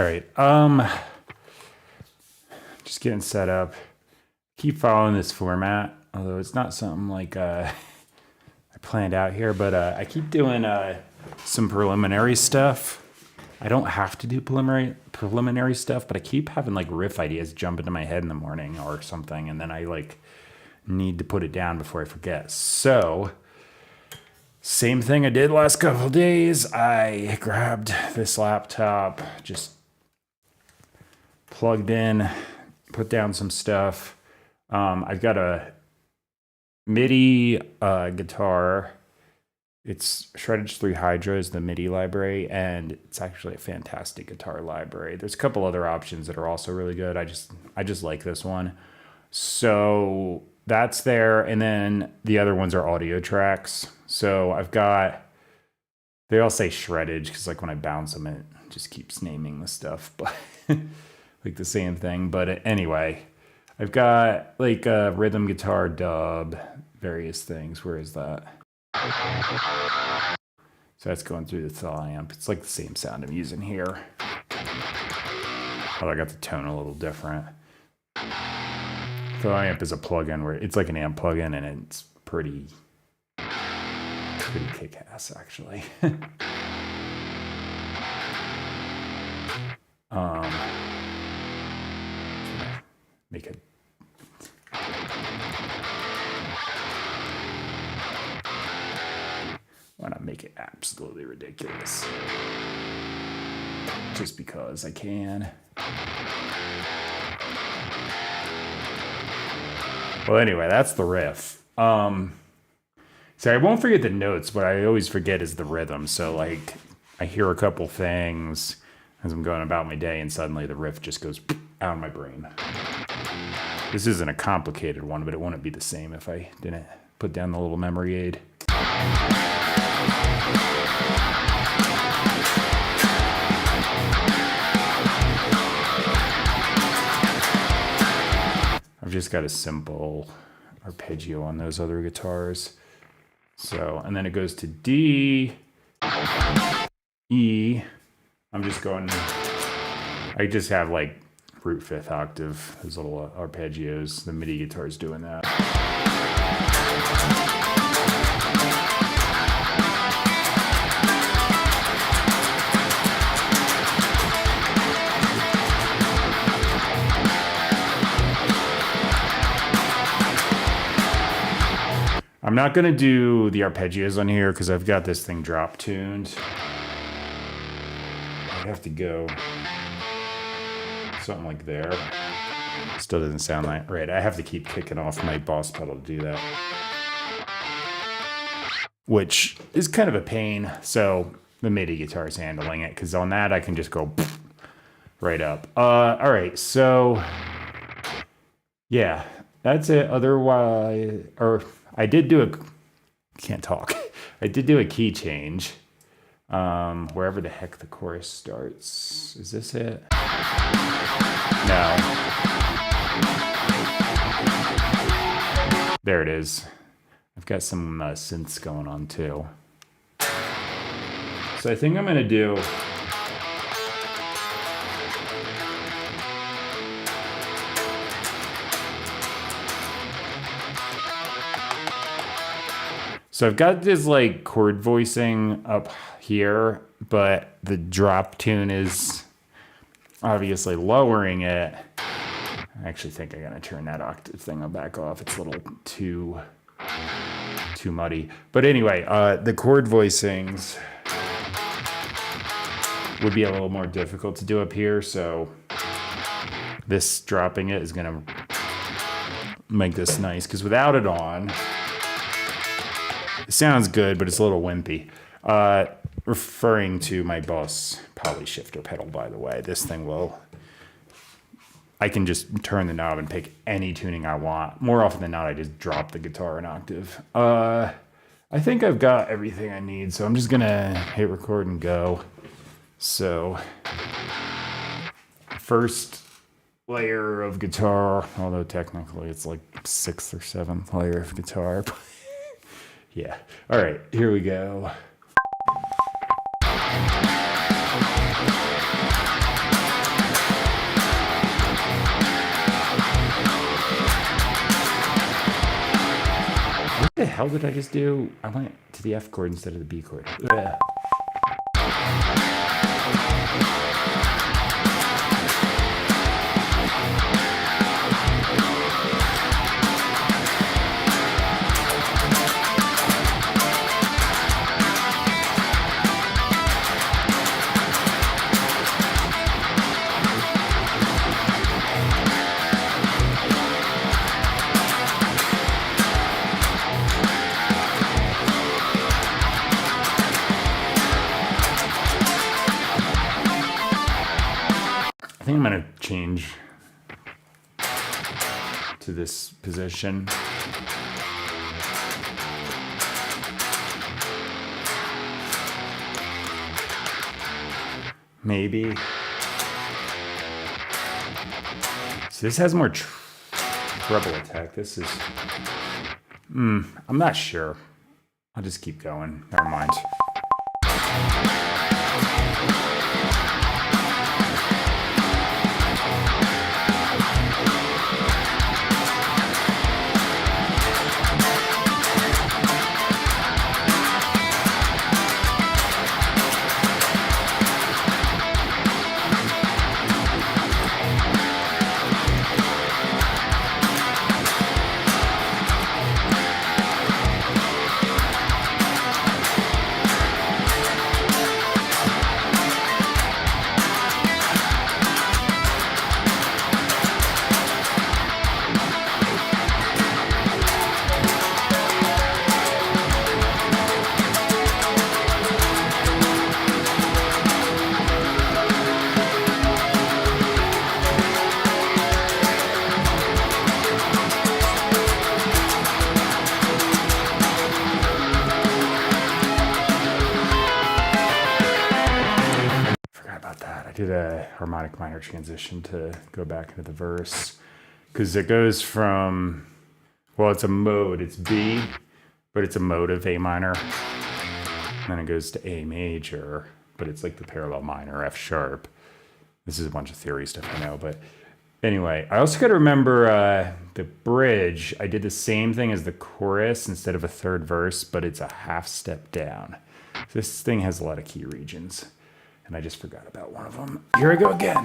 All right. Just getting set up. Keep following this format, although it's not something like I planned out here, but I keep doing some preliminary stuff. I don't have to do preliminary stuff, but I keep having like riff ideas jump into my head in the morning or something, and then I like need to put it down before I forget. So, same thing I did last couple of days. I grabbed this laptop, just plugged in, put down some stuff. I've got a MIDI guitar. It's Shreddage 3 Hydra is the MIDI library, and it's actually a fantastic guitar library. There's a couple other options that are also really good. I just like this one. So that's there, and then the other ones are audio tracks. So I've got, they all say Shreddage because like when I bounce them, it just keeps naming the stuff, but like the same thing. But anyway, I've got like a rhythm guitar, dub, various things. Where is that? So that's going through the thaw amp. It's like the same sound I'm using here. But I got the tone a little different. Thaw amp is a plugin where it's like an amp plugin, and it's pretty kick-ass actually. Make it. Why not make it absolutely ridiculous? Just because I can. Well, anyway, that's the riff. So I won't forget the notes, but I always forget is the rhythm. So like I hear a couple things as I'm going about my day, and suddenly the riff just goes out of my brain. This isn't a complicated one, but it wouldn't be the same if I didn't put down the little memory aid. I've just got a simple arpeggio on those other guitars. So, and then it goes to D, E. I'm just going, I just have like root fifth octave, those little arpeggios. The MIDI guitar is doing that. I'm not going to do the arpeggios on here because I've got this thing drop tuned. I'd have to go something like there. Still doesn't sound like right. I have to keep kicking off my boss pedal to do that, which is kind of a pain. So the MIDI guitar is handling it because on that I can just go right up. All right, so yeah, that's it. Otherwise, or I did do can't talk. I did do a key change. Wherever the heck the chorus starts. Is this it? No. There it is. I've got some synths going on too. So I think I'm gonna do So I've got this like chord voicing up here, but the drop tune is obviously lowering it. I actually think I'm gonna turn that octave thing back off. It's a little too muddy. But anyway, the chord voicings would be a little more difficult to do up here, so this dropping it is gonna make this nice, because without it on, it sounds good, but it's a little wimpy. Referring to my Boss Poly Shifter pedal, by the way, this thing I can just turn the knob and pick any tuning I want. More often than not, I just drop the guitar an octave. I think I've got everything I need, so I'm just gonna hit record and go. So, first layer of guitar, although technically it's like 6th or 7th layer of guitar. Yeah. All right, here we go. the hell did I just do? I went to the F chord instead of the B chord. Ugh. I think I'm gonna change to this position. Maybe. So this has more treble attack. This is... I'm not sure. I'll just keep going. Never mind. I did a harmonic minor transition to go back into the verse because it goes from, well, it's a mode, it's B, but it's a mode of A minor. And then it goes to A major, but it's like the parallel minor, F sharp. This is a bunch of theory stuff I know, but anyway, I also got to remember the bridge. I did the same thing as the chorus instead of a third verse, but it's a half step down. This thing has a lot of key regions. And I just forgot about one of them. Here I go again.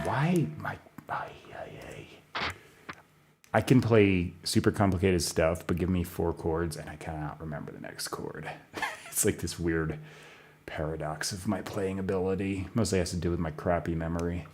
Why? I can play super complicated stuff, but give me 4 chords and I cannot remember the next chord. It's like this weird paradox of my playing ability. Mostly has to do with my crappy memory.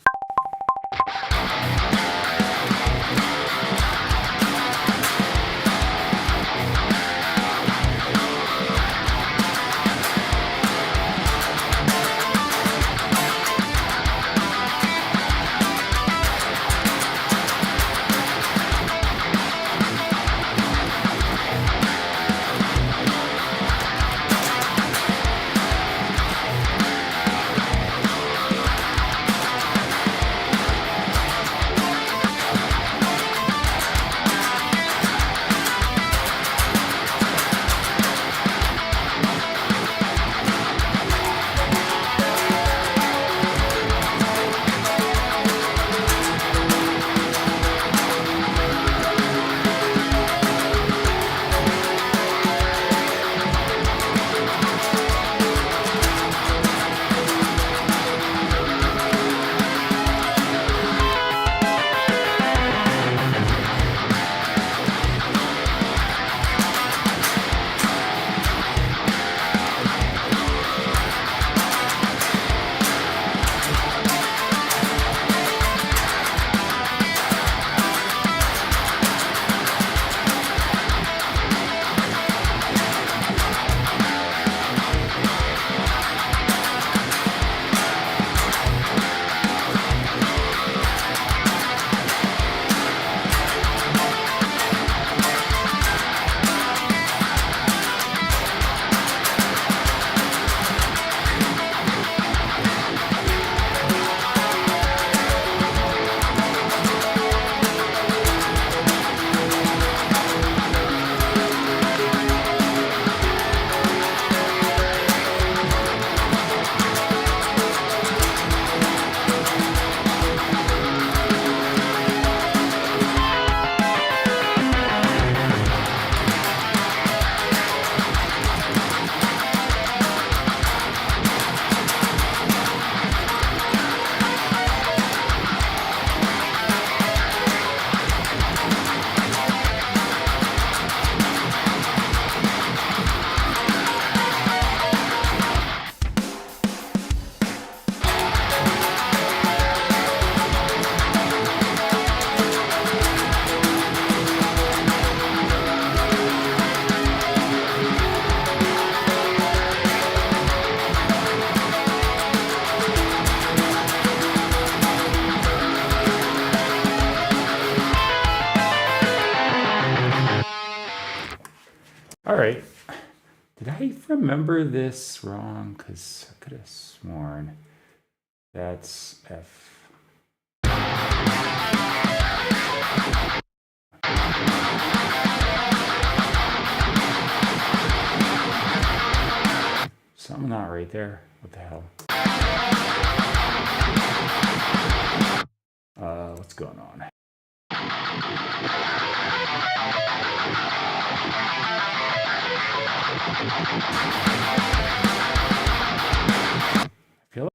All right. Did I remember this wrong? Because I could have sworn that's F. Something not right there. What the hell? What's going on? I feel like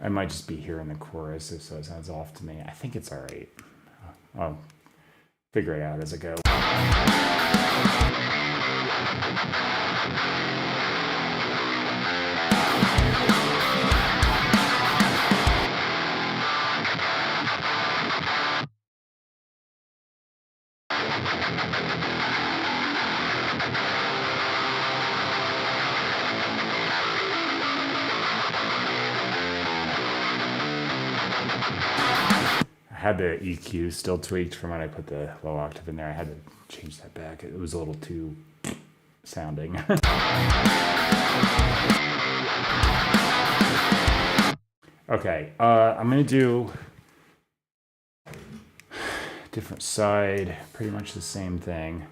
I might just be hearing the chorus, so it sounds off to me. I think it's all right. I'll figure it out as I go. I had the EQ still tweaked from when I put the low octave in there. I had to change that back. It was a little too sounding. Okay, I'm gonna do different side, pretty much the same thing.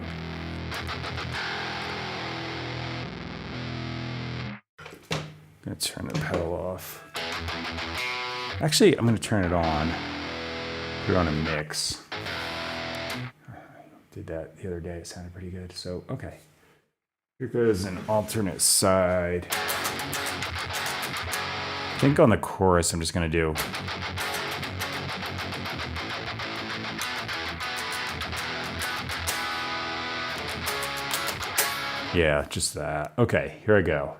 I'm gonna turn the pedal off. Actually, I'm gonna turn it on. Put it on a mix. Did that the other day, it sounded pretty good. So, okay. Here goes an alternate side. I think on the chorus, I'm just gonna do. Yeah, just that. Okay, here I go.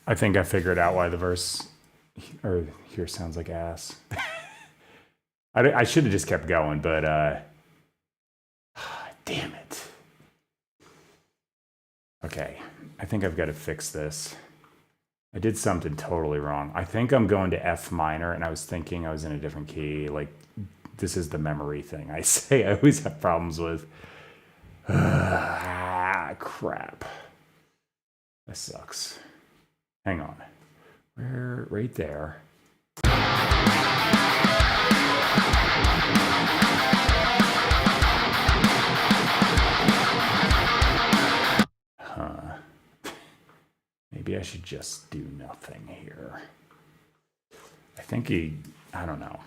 I think I figured out why the verse or here sounds like ass. I should have just kept going, but damn it. Okay, I think I've got to fix this. I did something totally wrong. I think I'm going to F minor, and I was thinking I was in a different key. Like, this is the memory thing I say I always have problems with. Crap. That sucks. Hang on. Where? Right there. Huh. Maybe I should just do nothing here. I think I don't know.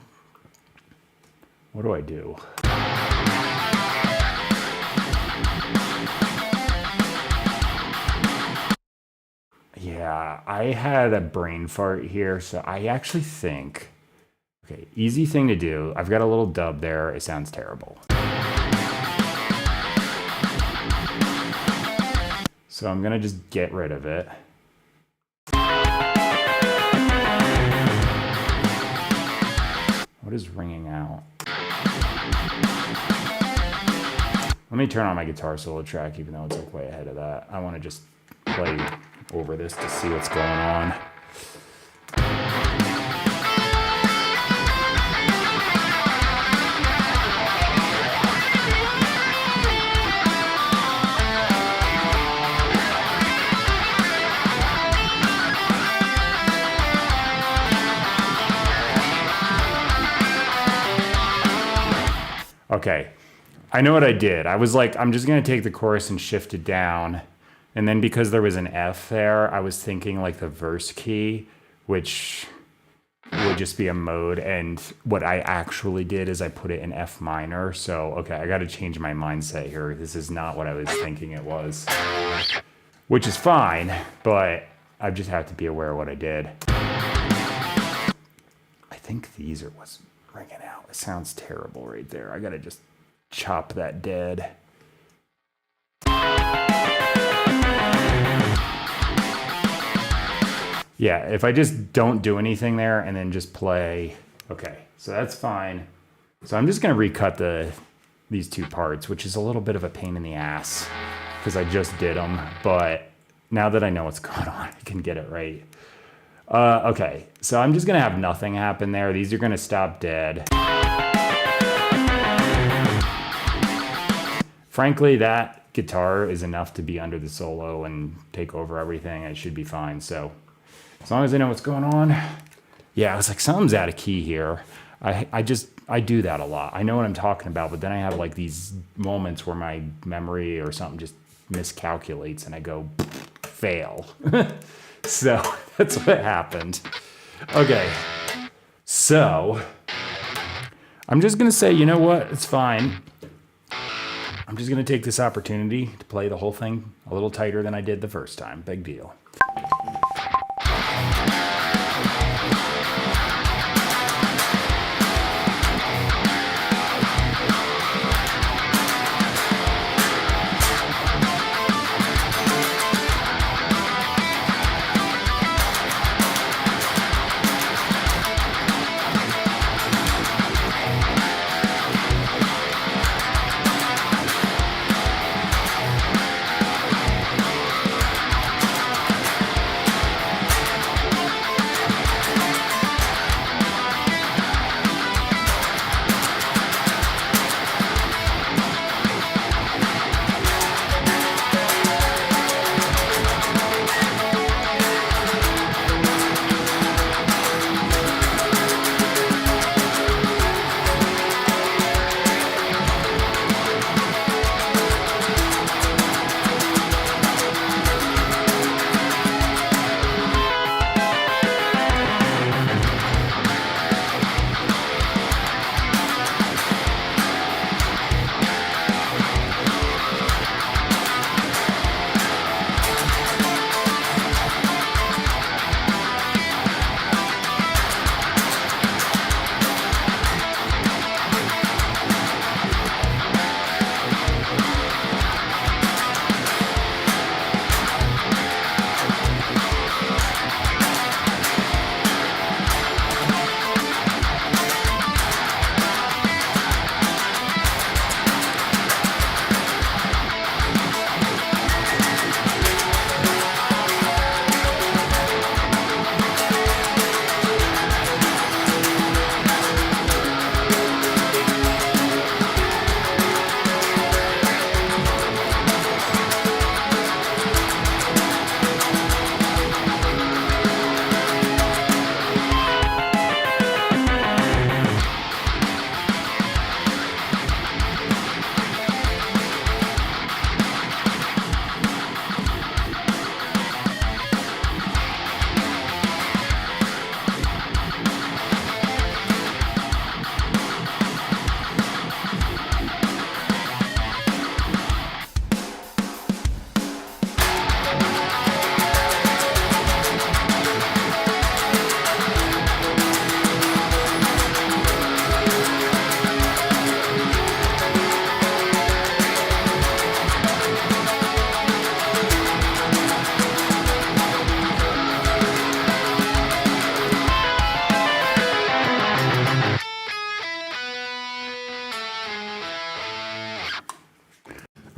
What do I do? Yeah, I had a brain fart here, so I actually think, okay, easy thing to do. I've got a little dub there. It sounds terrible. So I'm gonna just get rid of it. What is ringing out? Let me turn on my guitar solo track, even though it's like way ahead of that. I want to just play over this to see what's going on. Okay, I know what I did. I was like, I'm just going to take the chorus and shift it down. And then because there was an F there, I was thinking like the verse key, which would just be a mode. And what I actually did is I put it in F minor. So, okay, I got to change my mindset here. This is not what I was thinking it was, which is fine, but I just have to be aware of what I did. I think these are what's ringing out. It sounds terrible right there. I got to just chop that dead. Yeah, if I just don't do anything there and then just play, okay, so that's fine. So I'm just gonna recut these two parts, which is a little bit of a pain in the ass because I just did them, but now that I know what's going on, I can get it right. Okay, so I'm just gonna have nothing happen there. These are gonna stop dead. Frankly, that guitar is enough to be under the solo and take over everything. It should be fine, so. As long as I know what's going on. Yeah, I was like, something's out of key here. I do that a lot. I know what I'm talking about, but then I have like these moments where my memory or something just miscalculates and I go, fail. So that's what happened. Okay, so I'm just going to say, you know what? It's fine. I'm just going to take this opportunity to play the whole thing a little tighter than I did the first time. Big deal.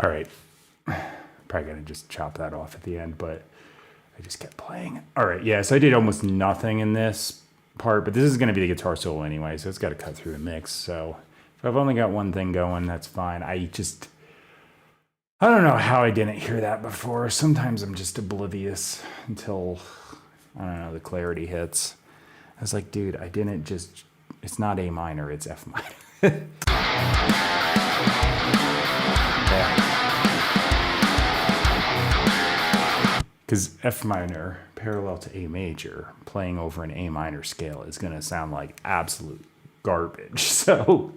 All right. Probably gonna just chop that off at the end, but I just kept playing. All right, yeah, so I did almost nothing in this part, but this is gonna be the guitar solo anyway, so it's gotta cut through the mix. So if I've only got one thing going, that's fine. I don't know how I didn't hear that before. Sometimes I'm just oblivious until, I don't know, the clarity hits. I was like, dude, it's not A minor, it's F minor. Because F minor, parallel to A major, playing over an A minor scale is going to sound like absolute garbage. So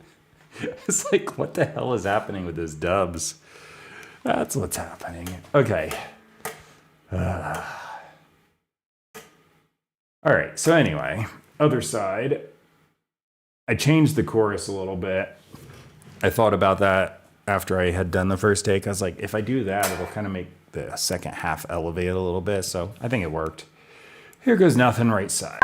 it's like, what the hell is happening with those dubs? That's what's happening. Okay. All right. So anyway, other side. I changed the chorus a little bit. I thought about that after I had done the first take. I was like, if I do that, it'll kind of make the second half elevate a little bit. So I think it worked. Here goes nothing, right side.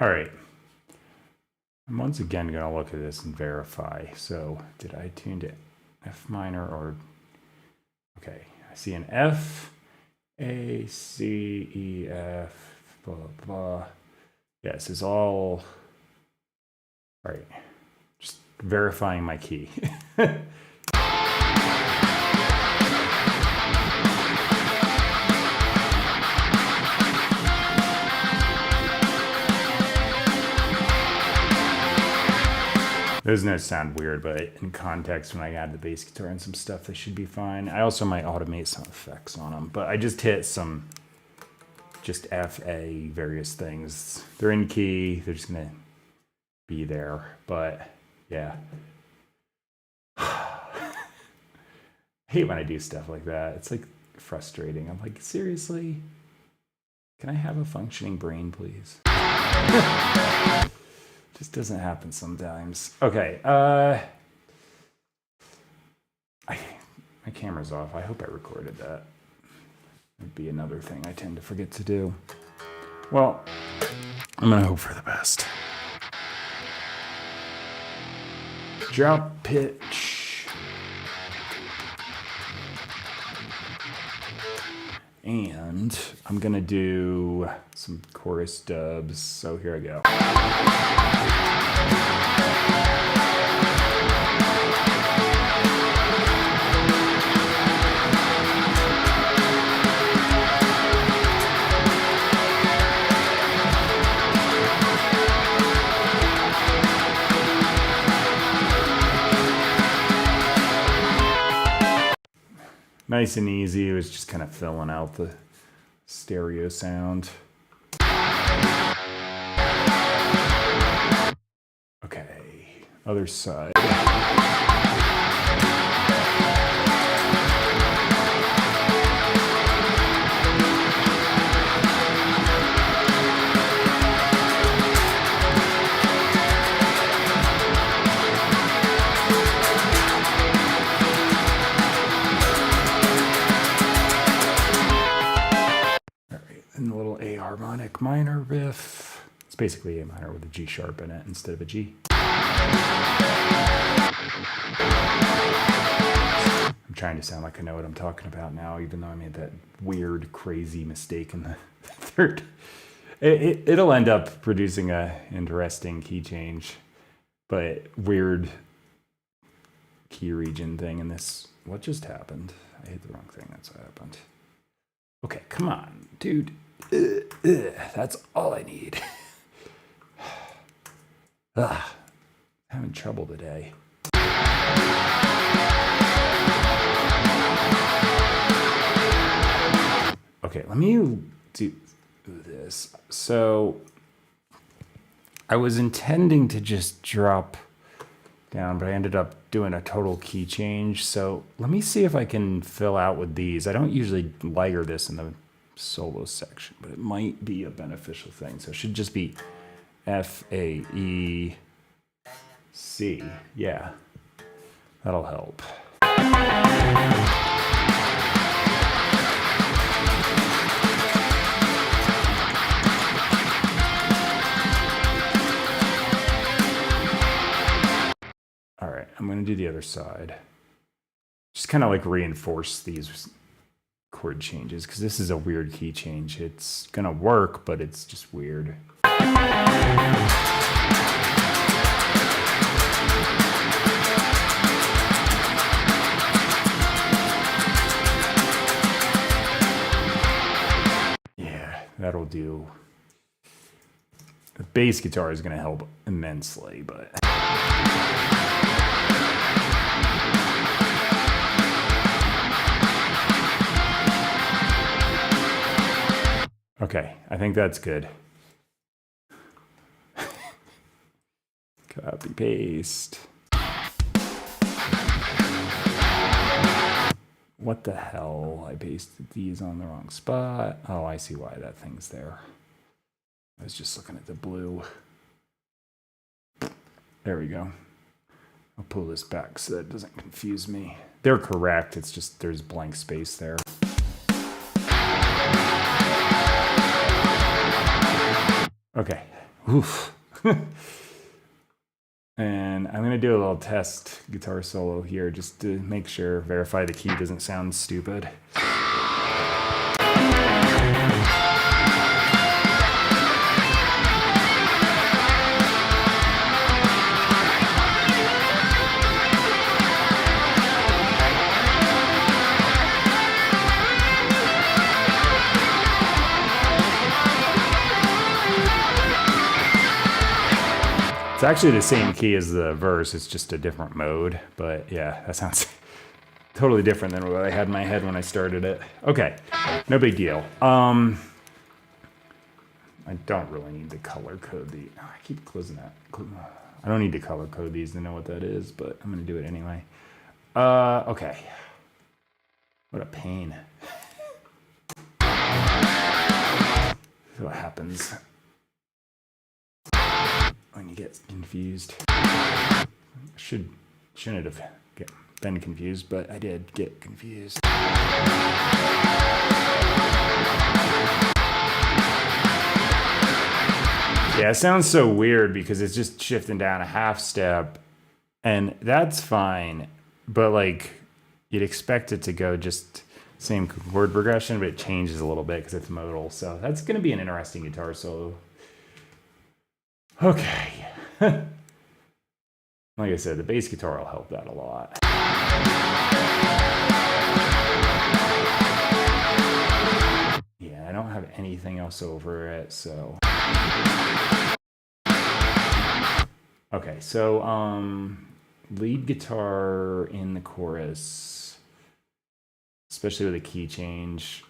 All right. I'm once again going to look at this and verify. So did I tune to F minor or... Okay, I see an F, A, C, E, F, blah, blah, blah. Yeah, this is all right. Just verifying my key. Those notes sound weird, but in context, when I add the bass guitar and some stuff, they should be fine. I also might automate some effects on them, but I just hit some just F, A, various things. They're in key. They're just going to be there. But yeah. I hate when I do stuff like that. It's like frustrating. I'm like, seriously? Can I have a functioning brain, please? Just doesn't happen sometimes. Okay. My camera's off. I hope I recorded that. It'd be another thing I tend to forget to do. Well, I'm gonna hope for the best. Drop pitch. And I'm gonna do some chorus dubs. So here I go. Nice and easy. It was just kind of filling out the stereo sound. Okay, other side. Harmonic minor riff. It's basically A minor with a G sharp in it instead of a G. I'm trying to sound like I know what I'm talking about now, even though I made that weird, crazy mistake in the third. It'll end up producing a interesting key change, but weird key region thing in this. What just happened? I hit the wrong thing. That's what happened. Okay, come on, dude. That's all I need. Having trouble today. Okay, let me do this. So I was intending to just drop down, but I ended up doing a total key change. So let me see if I can fill out with these. I don't usually layer this in the solo section, but it might be a beneficial thing. So it should just be F, A, E, C. Yeah, that'll help. All right, I'm going to do the other side. Just kind of like reinforce these chord changes, because this is a weird key change. It's gonna work, but it's just weird. Yeah, that'll do. The bass guitar is gonna help immensely, but okay, I think that's good. Copy, paste. What the hell? I pasted these on the wrong spot. Oh, I see why that thing's there. I was just looking at the blue. There we go. I'll pull this back so that it doesn't confuse me. They're correct, it's just there's blank space there. Okay. Oof. And I'm going to do a little test guitar solo here just to make sure, verify the key doesn't sound stupid. It's actually the same key as the verse, it's just a different mode, but yeah, that sounds totally different than what I had in my head when I started it. Okay, no big deal. I don't really need to color code these. Oh, I keep closing that. I don't need to color code these to know what that is, but I'm gonna do it anyway. Okay. What a pain. what happens when you get confused. Shouldn't have been confused, but I did get confused. Yeah, it sounds so weird because it's just shifting down a half step, and that's fine, but like you'd expect it to go just same chord progression, but it changes a little bit because it's modal. So that's going to be an interesting guitar solo. Okay. Like I said, the bass guitar will help that a lot. Yeah, I don't have anything else over it, so. Okay, so lead guitar in the chorus, especially with a key change,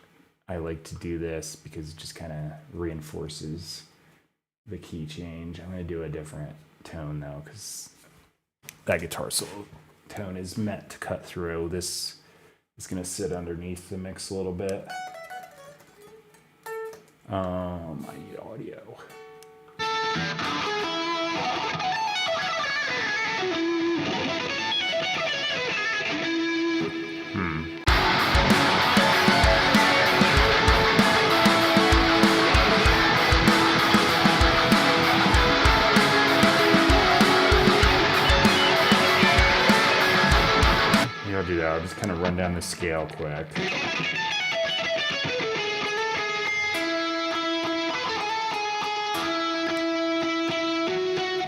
I like to do this because it just kind of reinforces the key change. I'm going to do a different tone though, because that guitar solo tone is meant to cut through. This is going to sit underneath the mix a little bit. I need audio. I'll do that. I'll just kind of run down the scale quick.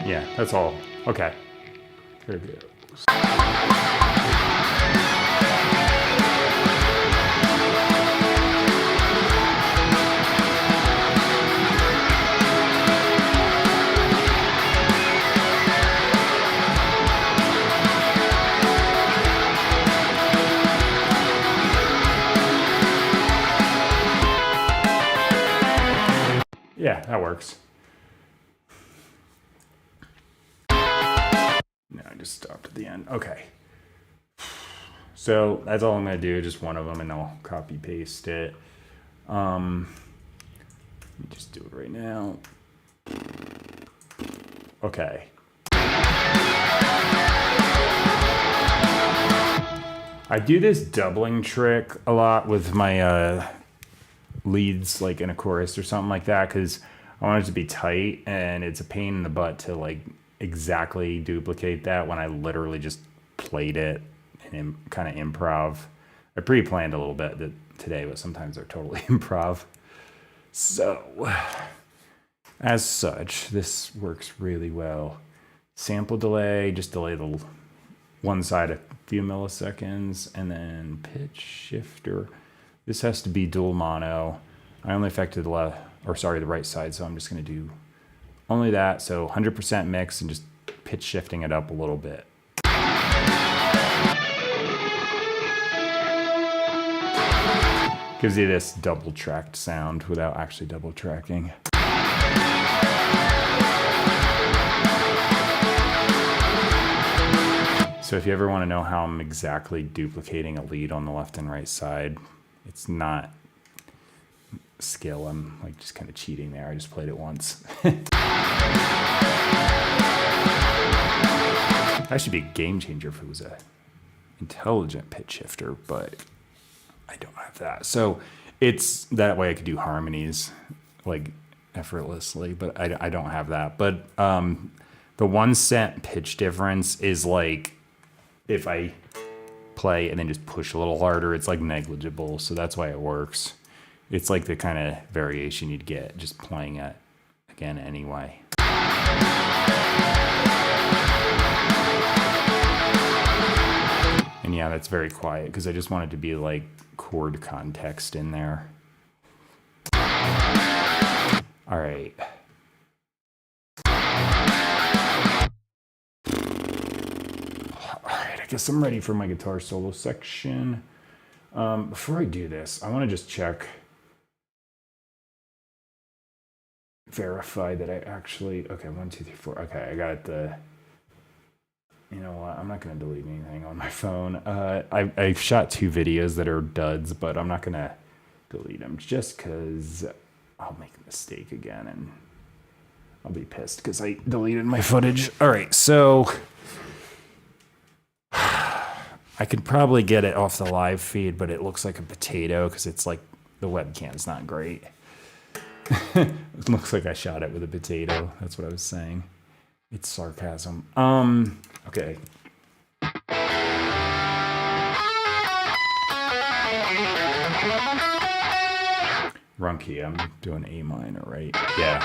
Yeah, that's all. Okay. Here it goes. Yeah, that works. No, I just stopped at the end. Okay. So that's all I'm going to do, just one of them, and I'll copy paste it. Let me just do it right now. Okay. I do this doubling trick a lot with my leads, like in a chorus or something like that, because I want it to be tight, and it's a pain in the butt to like exactly duplicate that when I literally just played it and kind of improv. I pre-planned a little bit today, but sometimes they're totally improv. So, as such, this works really well. Sample delay, just delay the one side a few milliseconds, and then pitch shifter. This has to be dual mono. I only affected the right side, so I'm just going to do only that. So 100% mix and just pitch shifting it up a little bit. Gives you this double tracked sound without actually double tracking. So if you ever want to know how I'm exactly duplicating a lead on the left and right side, it's not skill. I'm like just kind of cheating there. I just played it once. That should be a game changer if it was a intelligent pitch shifter, but I don't have that. So it's that way I could do harmonies like effortlessly, but I don't have that. But the 1 cent pitch difference is like if I play and then just push a little harder, it's like negligible. So that's why it works. It's like the kind of variation you'd get just playing it again anyway. And yeah, that's very quiet because I just want it to be like chord context in there. All right. I guess I'm ready for my guitar solo section. Before I do this, I want to just verify that I actually, okay, 1, 2, 3, 4. Okay, I got you know what? I'm not going to delete anything on my phone. I shot 2 videos that are duds, but I'm not going to delete them just because I'll make a mistake again and I'll be pissed because I deleted my footage. All right, so I could probably get it off the live feed, but it looks like a potato because it's like the webcam's not great. It looks like I shot it with a potato. That's what I was saying. It's sarcasm. Okay. Wrong key. I'm doing A minor, right? Yeah.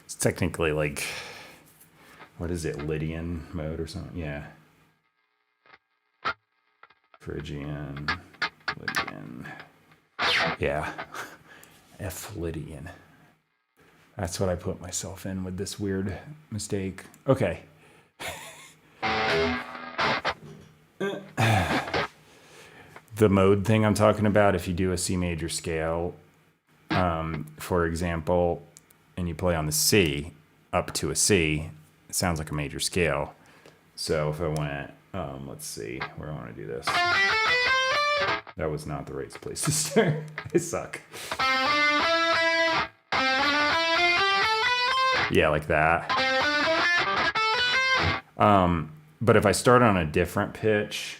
It's technically like, what is it? Lydian mode or something? Yeah. Phrygian. Lydian. Yeah. F Lydian. That's what I put myself in with this weird mistake. Okay. The mode thing I'm talking about, if you do a C major scale, for example, and you play on the C up to a C, it sounds like a major scale. So if I went, let's see, where do I want to do this? That was not the right place to start. I suck. Yeah, like that. But if I start on a different pitch,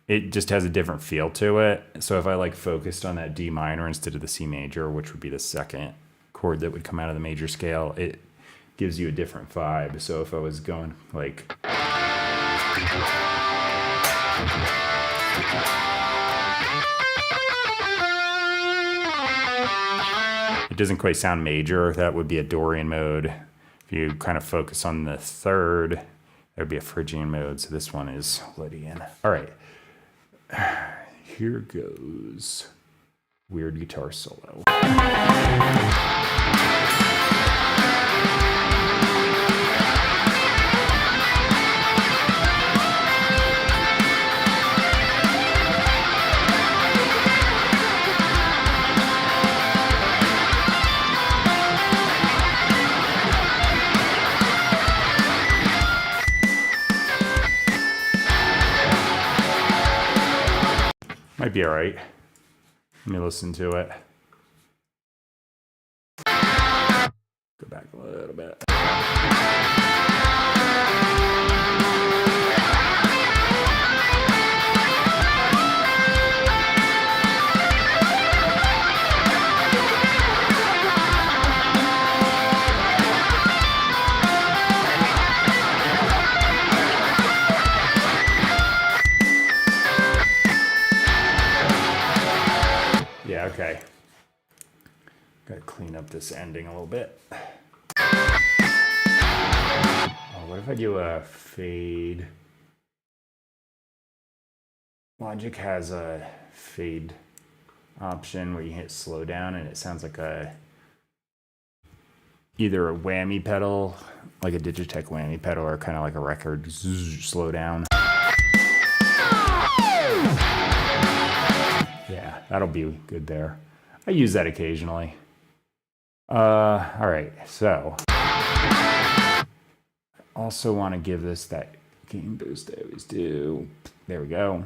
it just has a different feel to it. So if I like focused on that D minor instead of the C major, which would be the second chord that would come out of the major scale, it gives you a different vibe. So if I was going like, it doesn't quite sound major. That would be a Dorian mode. If you kind of focus on the third, that would be a Phrygian mode. So this one is Lydian. All right. Here goes weird guitar solo. Might be all right. Let me listen to it. Go back a little bit. Okay. Gotta clean up this ending a little bit. Oh, what if I do a fade? Logic has a fade option where you hit slow down and it sounds like either a whammy pedal, like a Digitech whammy pedal, or kind of like a record slow down. Yeah, that'll be good there. I use that occasionally. All right, so I also want to give this that gain boost I always do. There we go.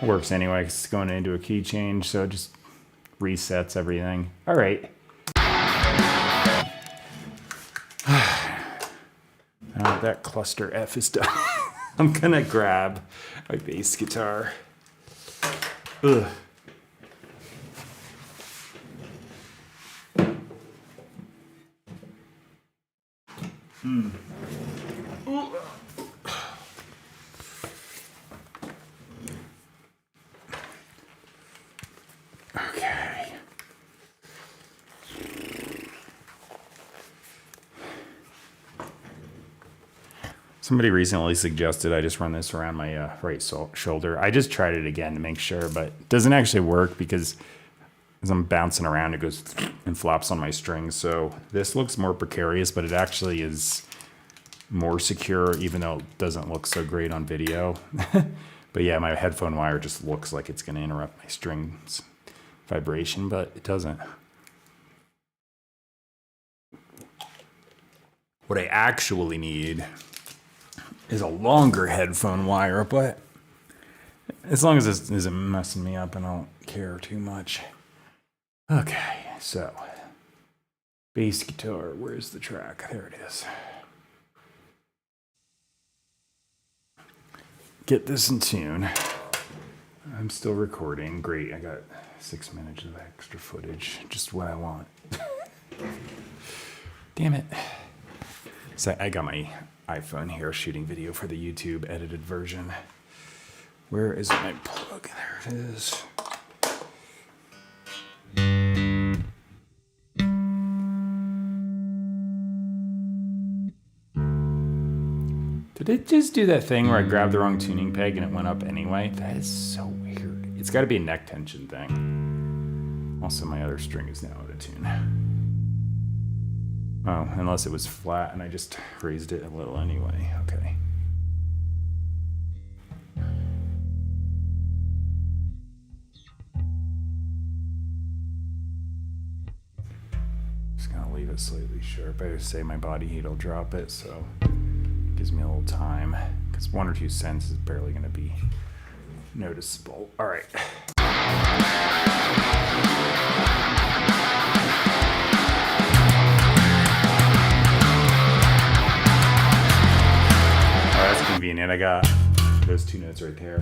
Works anyway, 'cause it's going into a key change, so it just resets everything. All right. Now that cluster F is done, I'm gonna grab my bass guitar. Ugh. Okay. Somebody recently suggested I just run this around my right shoulder. I just tried it again to make sure, but it doesn't actually work because as I'm bouncing around, it goes and flops on my strings. So this looks more precarious, but it actually is more secure, even though it doesn't look so great on video. But yeah, my headphone wire just looks like it's going to interrupt my strings vibration, but it doesn't. What I actually need is a longer headphone wire, but as long as this isn't messing me up, I don't care too much. Okay, so bass guitar, where's the track? There it is. Get this in tune. I'm still recording. Great, I got 6 minutes of extra footage, just what I want. Damn it. So I got my iPhone here shooting video for the YouTube edited version. Where is my plug? There it is. Did it just do that thing where I grabbed the wrong tuning peg and it went up anyway? That is so weird. It's got to be a neck tension thing. Also, my other string is now out of tune. Oh, unless it was flat and I just raised it a little anyway. Okay. Just gonna leave it slightly sharp. I say my body heat will drop it, so it gives me a little time. Because 1 or 2 cents is barely gonna be noticeable. All right. Convenient. I got those 2 notes right there.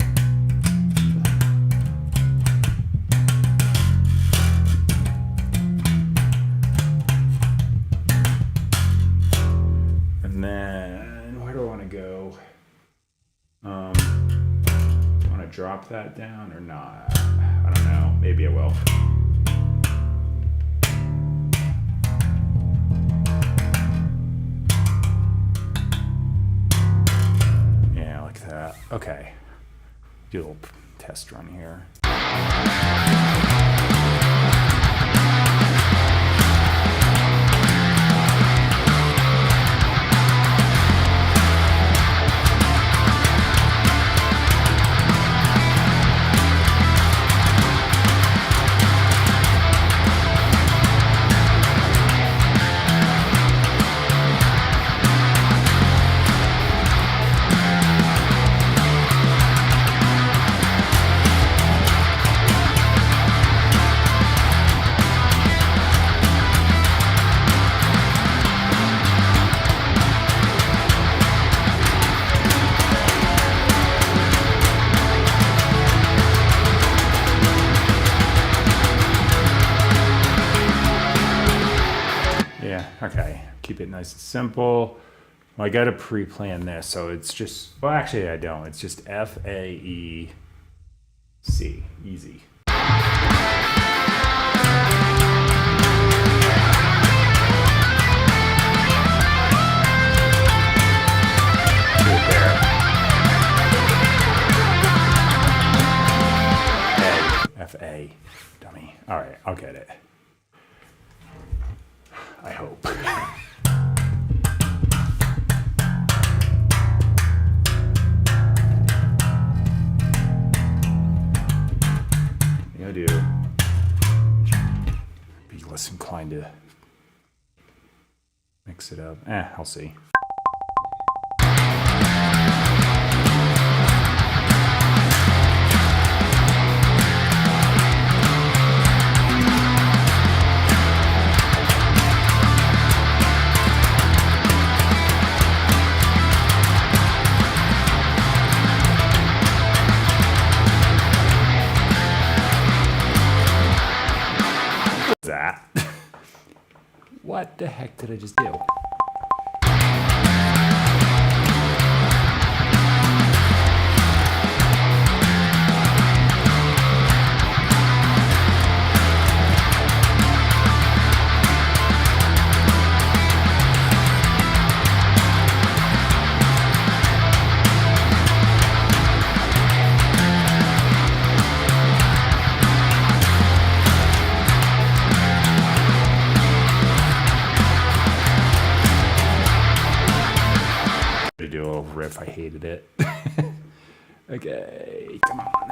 And then where do I want to go? Want to drop that down or not? I don't know. Maybe I will. Okay, do a little test run here. Okay, keep it nice and simple. Well, I got to pre-plan this, so it's just, well, actually I don't. It's just F, A, E, C, easy. F, A, dummy. All right, I'll get it. I hope. I do. Be less inclined to mix it up. I'll see. What the heck did I just do? riff. I hated it. Okay, come on.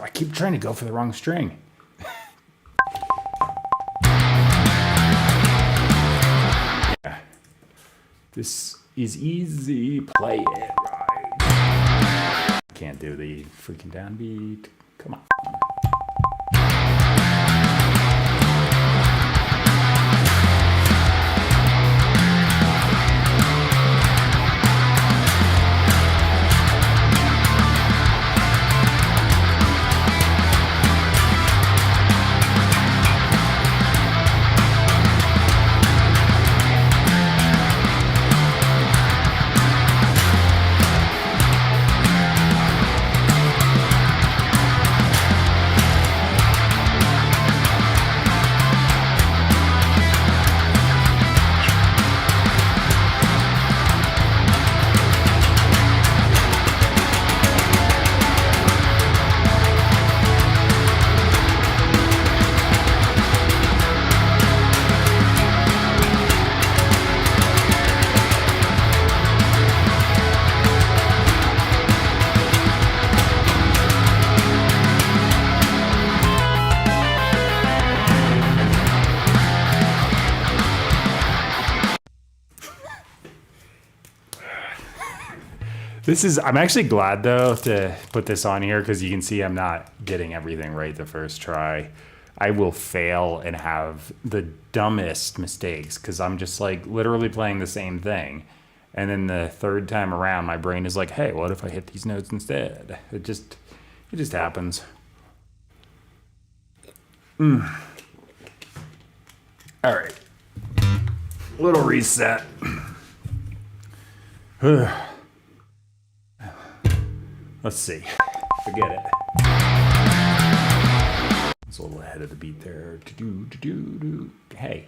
I keep trying to go for the wrong string. Yeah. This is easy. Play it right. Can't do the freaking downbeat. Come on. I'm actually glad though to put this on here because you can see I'm not getting everything right the first try. I will fail and have the dumbest mistakes because I'm just like literally playing the same thing. And then the third time around, my brain is like, hey, what if I hit these notes instead? It just happens. All right. Little reset. Let's see. Forget it. It's a little ahead of the beat there. Hey.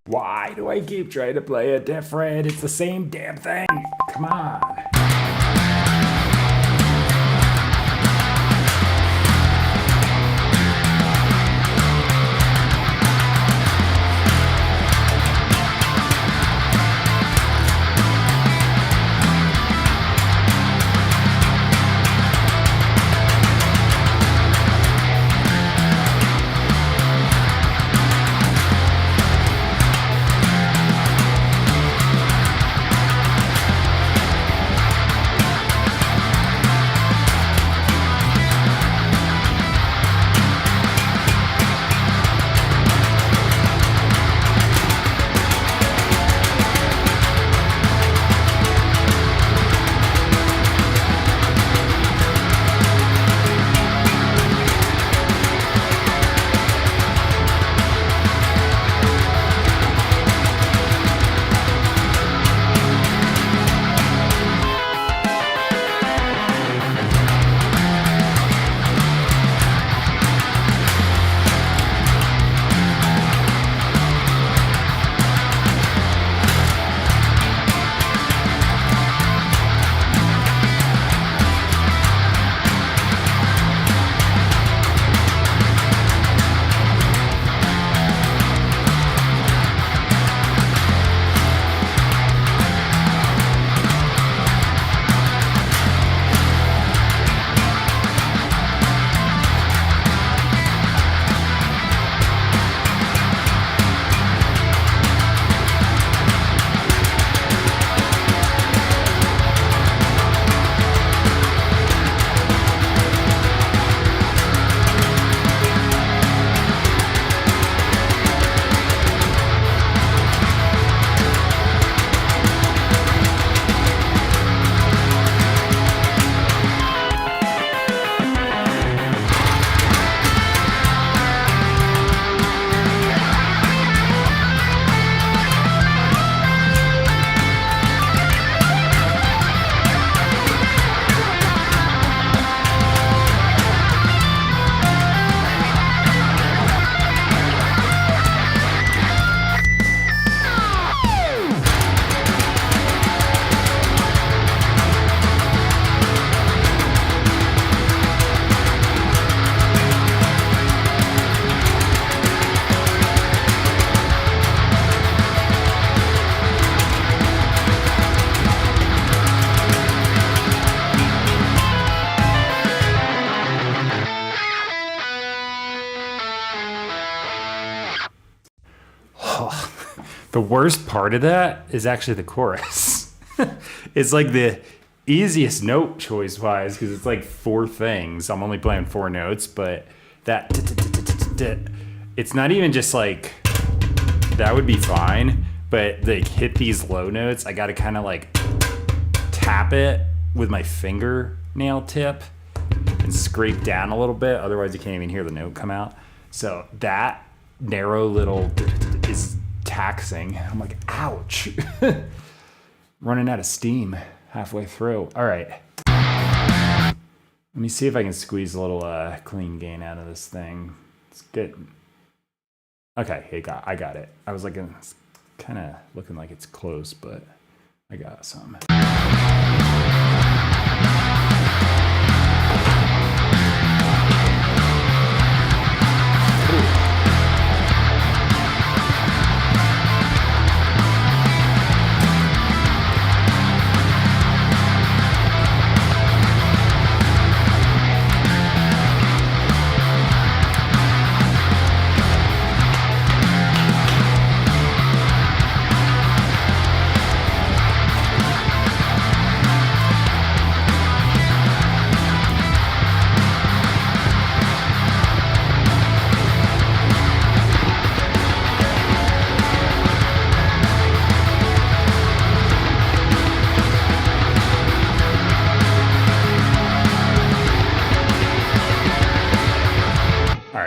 Why do I keep trying to play it different? It's the same damn thing. Come on. The worst part of that is actually the chorus. It's like the easiest note choice wise because it's like 4 things. I'm only playing 4 notes, but that it's not even just like that would be fine, but like hit these low notes, I got to kind of like tap it with my fingernail tip and scrape down a little bit. Otherwise, you can't even hear the note come out. So that narrow little is taxing. I'm like, ouch. Running out of steam halfway through. All right. Let me see if I can squeeze a little clean gain out of this thing. It's good. Okay, I got it. I was like, it's kind of looking like it's close, but I got some.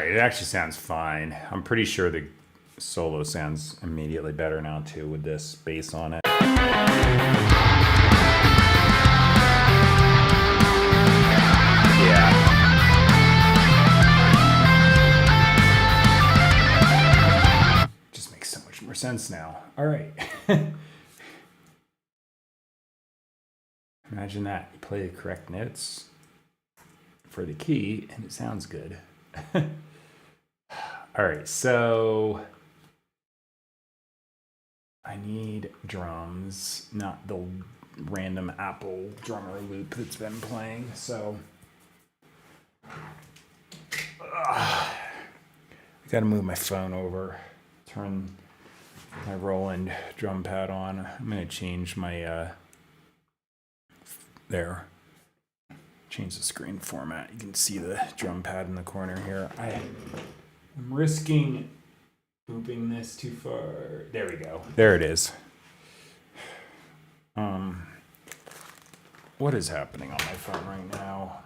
It actually sounds fine. I'm pretty sure the solo sounds immediately better now too with this bass on it. Yeah. Just makes so much more sense now. All right. Imagine that. You play the correct notes for the key and it sounds good. All right, so I need drums, not the random Apple drummer loop that's been playing. So I gotta move my phone over, turn my Roland drum pad on. I'm gonna change my change the screen format. You can see the drum pad in the corner here. I'm risking booping this too far. There we go. There it is. What is happening on my phone right now?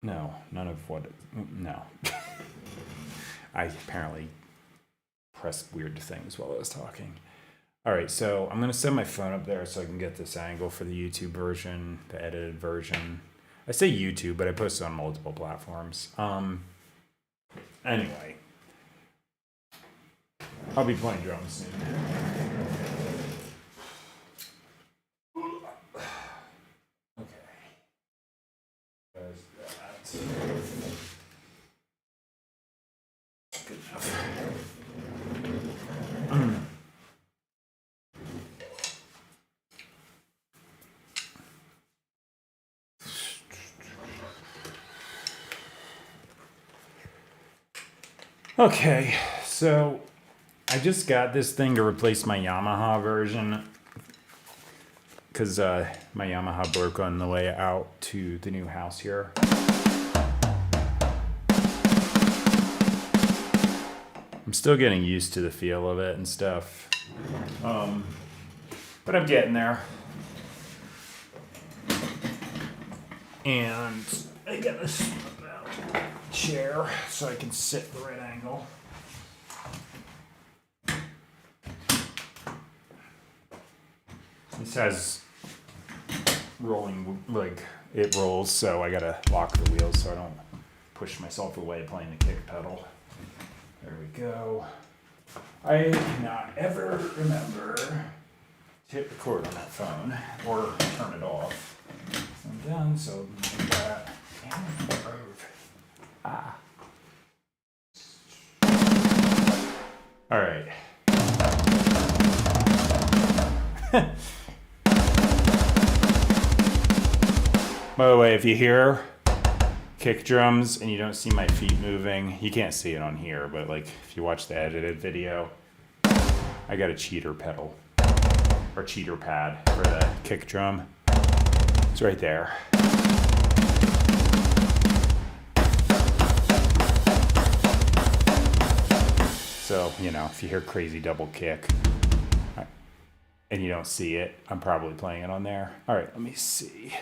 No, none of what. No. I apparently pressed weird things while I was talking. All right, so I'm going to set my phone up there so I can get this angle for the YouTube version, the edited version. I say YouTube, but I post it on multiple platforms. Anyway, I'll be playing drums soon. Okay. There's that. Good enough. Okay, so I just got this thing to replace my Yamaha version because my Yamaha broke on the way out to the new house here. I'm still getting used to the feel of it and stuff, but I'm getting there. And I got this chair so I can sit the right angle. This has rolling, like it rolls, so I gotta lock the wheels so I don't push myself away playing the kick pedal. There we go. I cannot ever remember to hit record on that phone or turn it off. I'm done, so do that. And move. Ah. All right. By the way, if you hear kick drums and you don't see my feet moving, you can't see it on here, but like if you watch the edited video, I got a cheater pedal or cheater pad for the kick drum. It's right there. So, you know, if you hear crazy double kick and you don't see it, I'm probably playing it on there. All right, let me see.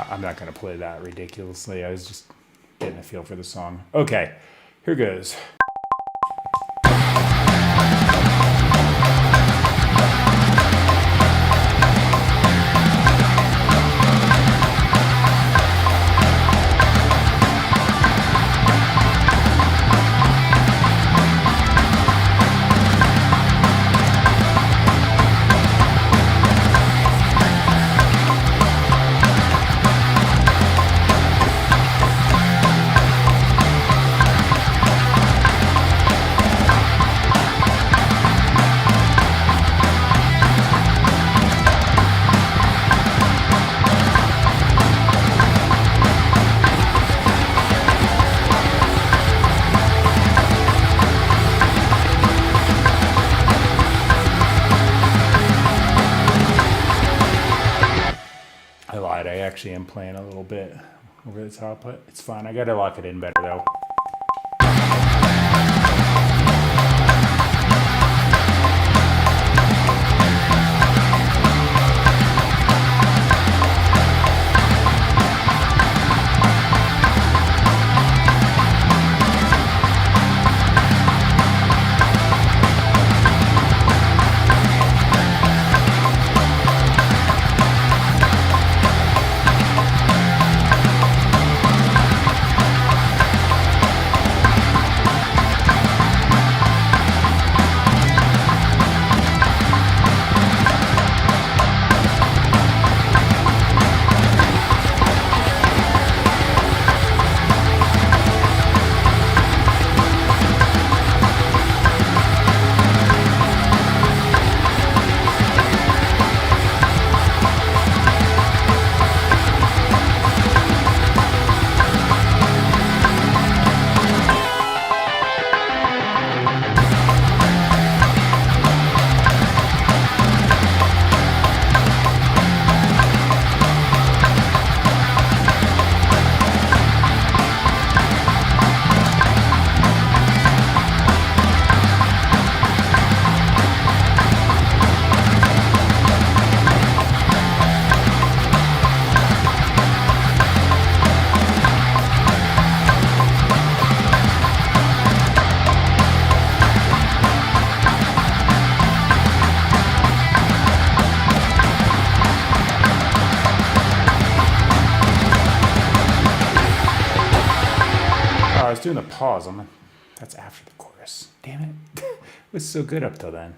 I'm not going to play that ridiculously. I was just getting a feel for the song. Okay, here goes. I lied. I actually am playing a little bit over the top, but it's fine. I got to lock it in better, though. I was doing the pause. That's after the chorus. Damn it. It was so good up till then.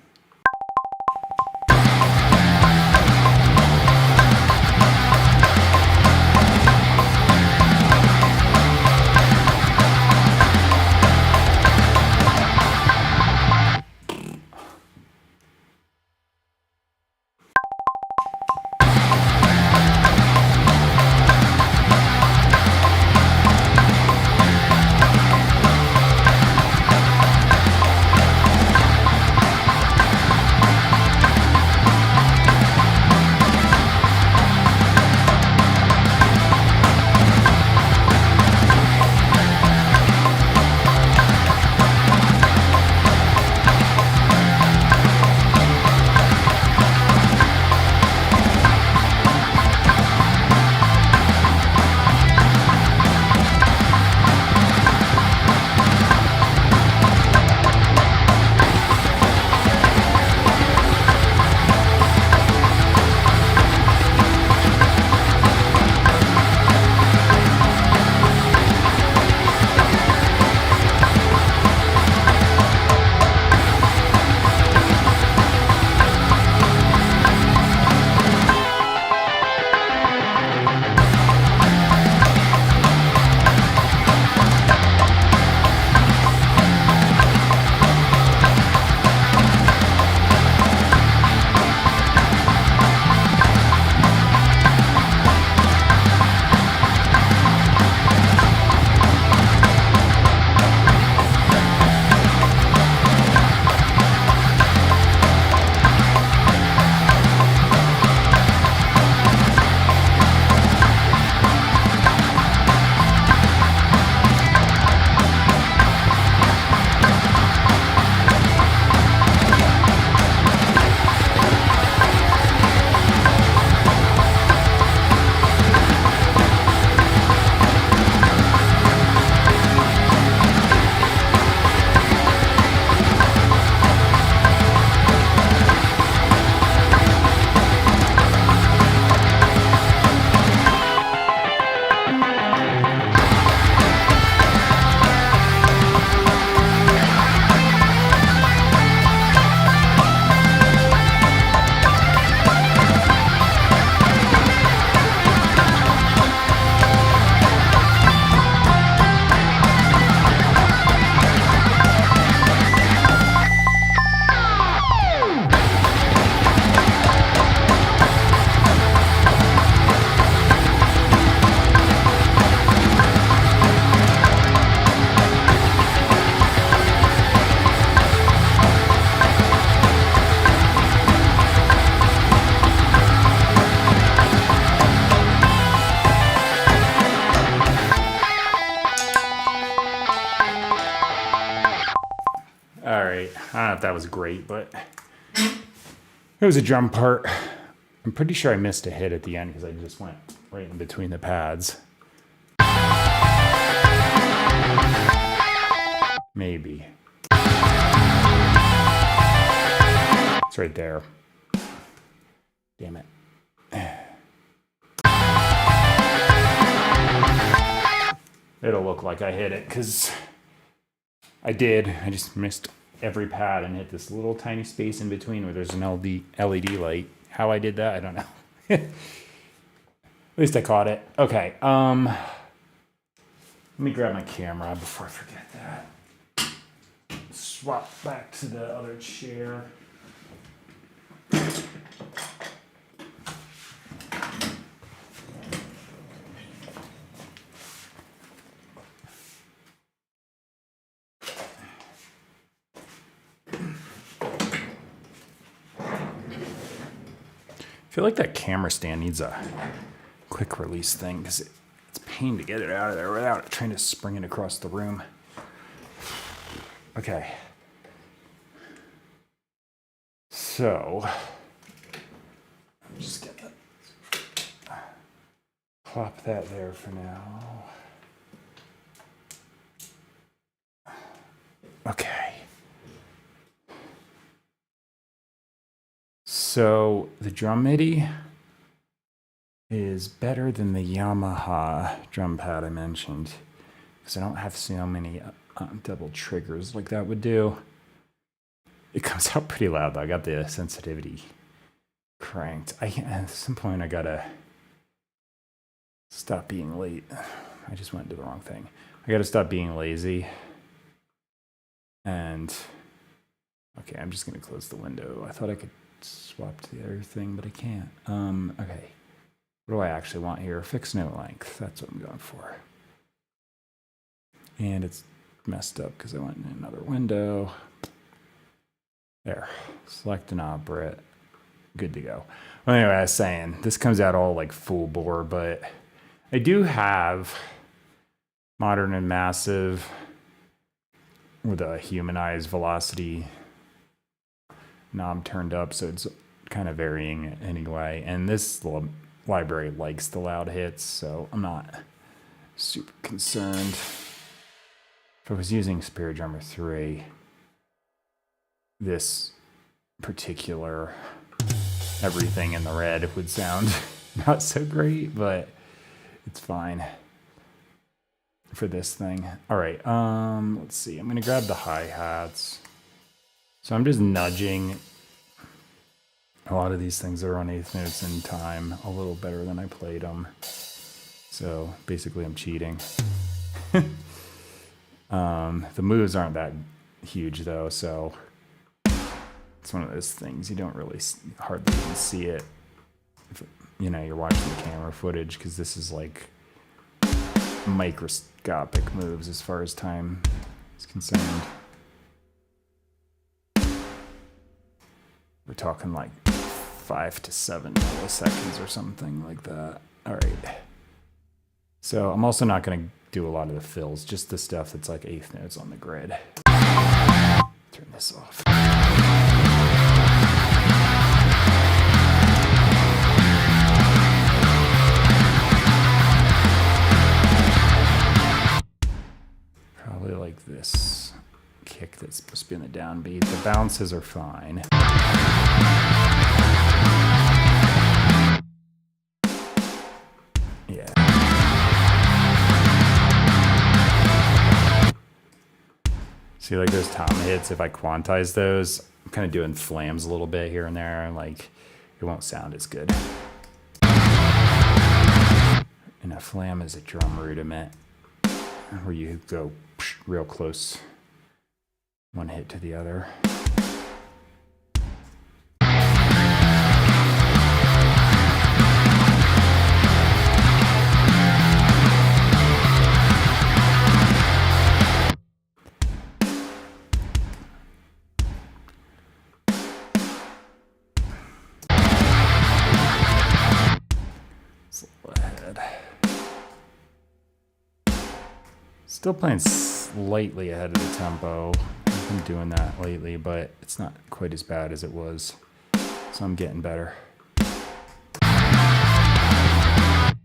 right. I don't know if that was great, but it was a drum part. I'm pretty sure I missed a hit at the end because I just went right in between the pads. Maybe. It's right there. Damn it. It'll look like I hit it because I did. I just missed every pad and hit this little tiny space in between where there's an LED light. How I did that, I don't know. At least I caught it. Okay. Let me grab my camera before I forget that. Swap back to the other chair. I feel like that camera stand needs a quick release thing because it's a pain to get it out of there without trying to spring it across the room. Okay. So, I'm just gonna plop that there for now. Okay. So the drum MIDI is better than the Yamaha drum pad I mentioned because I don't have so many double triggers like that would do. It comes out pretty loud though. I got the sensitivity cranked. At some point I gotta stop being late. I just went to the wrong thing. I gotta stop being lazy. And okay, I'm just gonna close the window. I thought I could swap to the other thing, but I can't. Okay. What do I actually want here? Fixed note length. That's what I'm going for. And it's messed up because I went in another window. There. Select an operate. Good to go. Well, anyway, I was saying, this comes out all like full bore, but I do have Modern and Massive with a humanized velocity knob turned up, so it's kind of varying anyway. And this library likes the loud hits, so I'm not super concerned. If I was using Spirit Drummer 3, this particular everything in the red would sound not so great, but it's fine for this thing. All right, let's see. I'm gonna grab the hi-hats. So I'm just nudging. A lot of these things are on eighth notes in time a little better than I played them. So basically I'm cheating. The moves aren't that huge though, so it's one of those things you don't really hardly even see it if, you know, you're watching the camera footage, because this is like microscopic moves as far as time is concerned. We're talking like 5 to 7 milliseconds or something like that. All right. So I'm also not going to do a lot of the fills, just the stuff that's like eighth notes on the grid. Turn this off. Probably like this kick that's supposed to be in the downbeat. The bounces are fine. Yeah. See, like those tom hits, if I quantize those, I'm kind of doing flams a little bit here and there, and like it won't sound as good. And a flam is a drum rudiment where you go real close, one hit to the other. Still playing slightly ahead of the tempo. I've been doing that lately, but it's not quite as bad as it was. So I'm getting better. I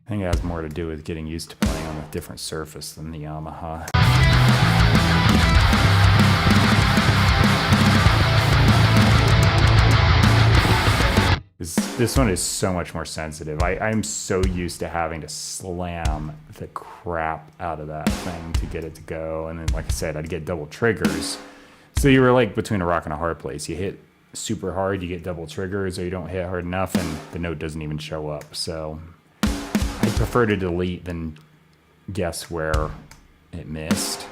think it has more to do with getting used to playing on a different surface than the Yamaha. This one is so much more sensitive. I'm so used to having to slam the crap out of that thing to get it to go. And then, like I said, I'd get double triggers. So you were like between a rock and a hard place. You hit super hard, you get double triggers, or you don't hit hard enough and the note doesn't even show up. So I prefer to delete than guess where it missed.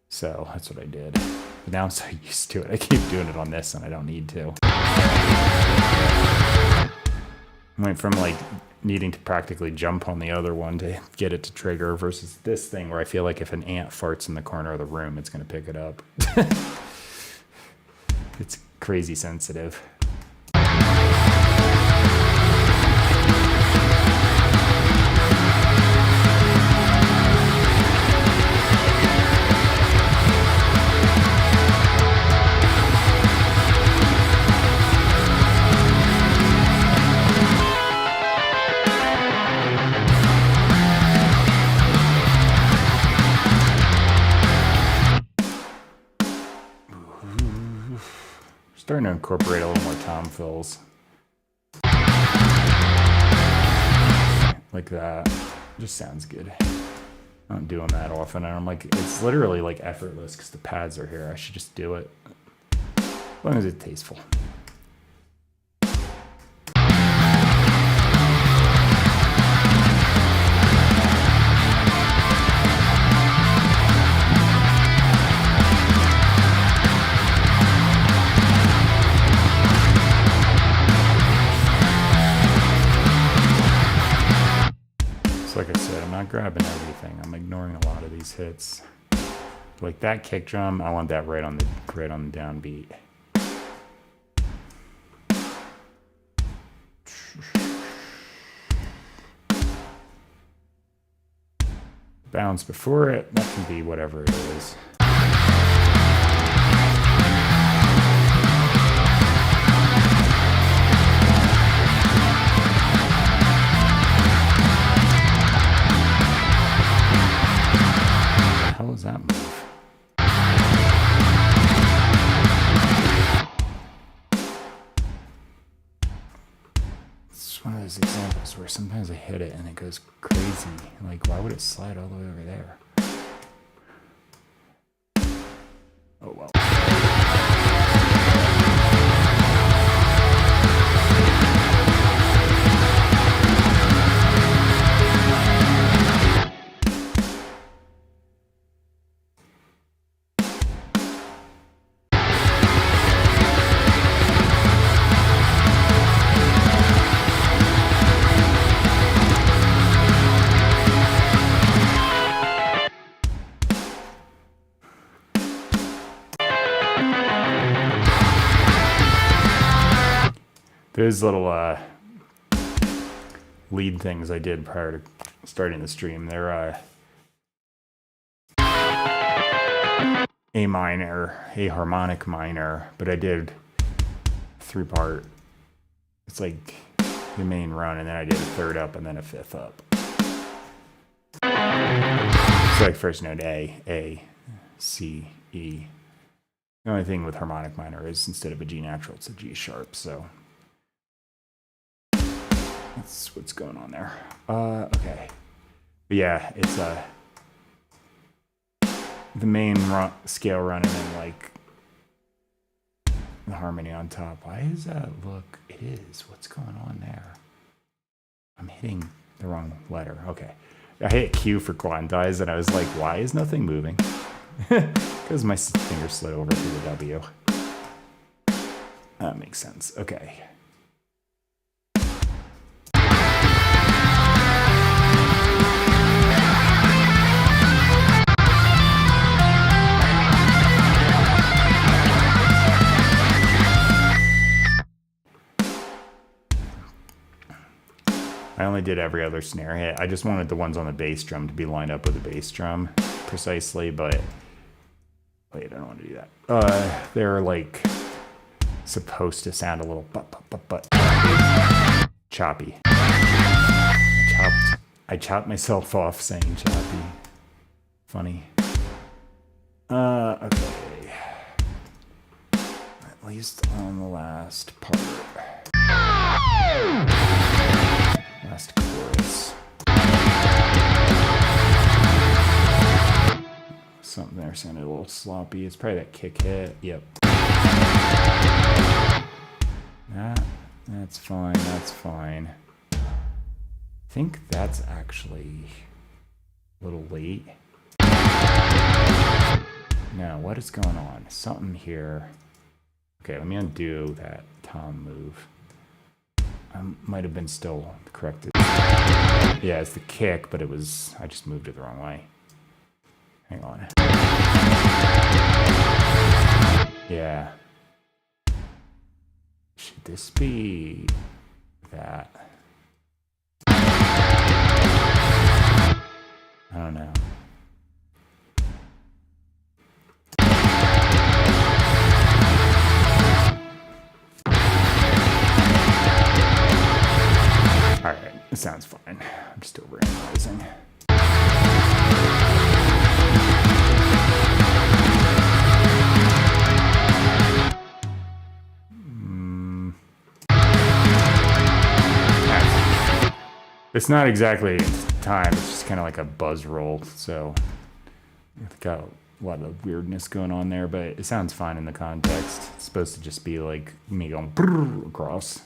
So that's what I did. But now I'm so used to it. I keep doing it on this and I don't need to. Went from like needing to practically jump on the other one to get it to trigger versus this thing where I feel like if an ant farts in the corner of the room, it's going to pick it up. It's crazy sensitive. Starting to incorporate a little more tom fills. Like that. Just sounds good. I'm not doing that often. And I'm like, it's literally like effortless because the pads are here. I should just do it. As long as it's tasteful. Like I said, I'm not grabbing everything. I'm ignoring a lot of these hits. Like that kick drum, I want that right on the downbeat. Bounce before it, that can be whatever it is. How does that move? It's one of those examples where sometimes I hit it and it goes crazy. Like, why would it slide all the way over there? Oh well. There's little lead things I did prior to starting the stream. They're A minor, A harmonic minor, but I did 3-part. It's like the main run, and then I did a third up and then a fifth up. So like first note A, C, E. The only thing with harmonic minor is instead of a G natural, it's a G sharp, so that's what's going on there. Okay. But yeah, it's the main scale running and like the harmony on top. Why does that look? It is. What's going on there? I'm hitting the wrong letter. Okay. I hit Q for quantize and I was like, why is nothing moving? Because my finger slid over to the W. That makes sense. Okay. I only did every other snare hit. I just wanted the ones on the bass drum to be lined up with the bass drum precisely, but Wait, I don't want to do that. They're like supposed to sound a little but choppy. I chopped myself off saying choppy. Funny. Okay. At least on the last part. Last chorus. Something there sounded a little sloppy. It's probably that kick hit. Yep. That's fine. That's fine. I think that's actually a little late. No, what is going on? Something here. Okay, let me undo that tom move. I might have been still corrected. Yeah, it's the kick, but it was, I just moved it the wrong way. Hang on. Yeah. Should this be that? I don't know. All right, it sounds fine. I'm just overanalyzing. It's not exactly time, it's just kind of like a buzz roll, so it's got a lot of weirdness going on there, but it sounds fine in the context. It's supposed to just be like me going across.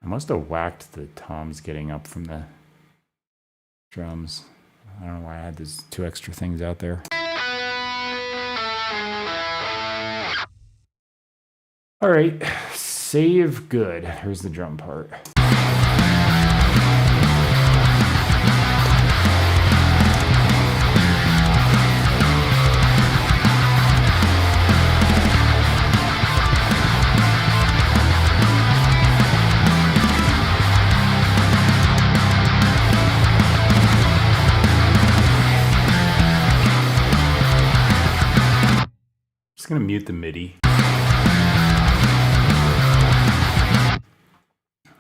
I must have whacked the toms getting up from the drums. I don't know why I had those two extra things out there. All right, save good. Here's the drum part. Just gonna mute the MIDI.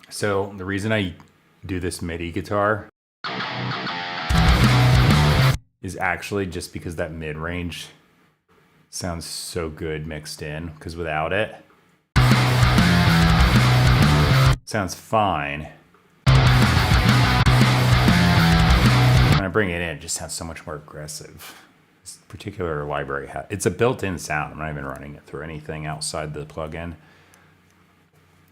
So the reason I do this MIDI guitar is actually just because that mid-range sounds so good mixed in, because without it, sounds fine. When I bring it in, it just sounds so much more aggressive. This particular library, it's a built-in sound. I'm not even running it through anything outside the plugin.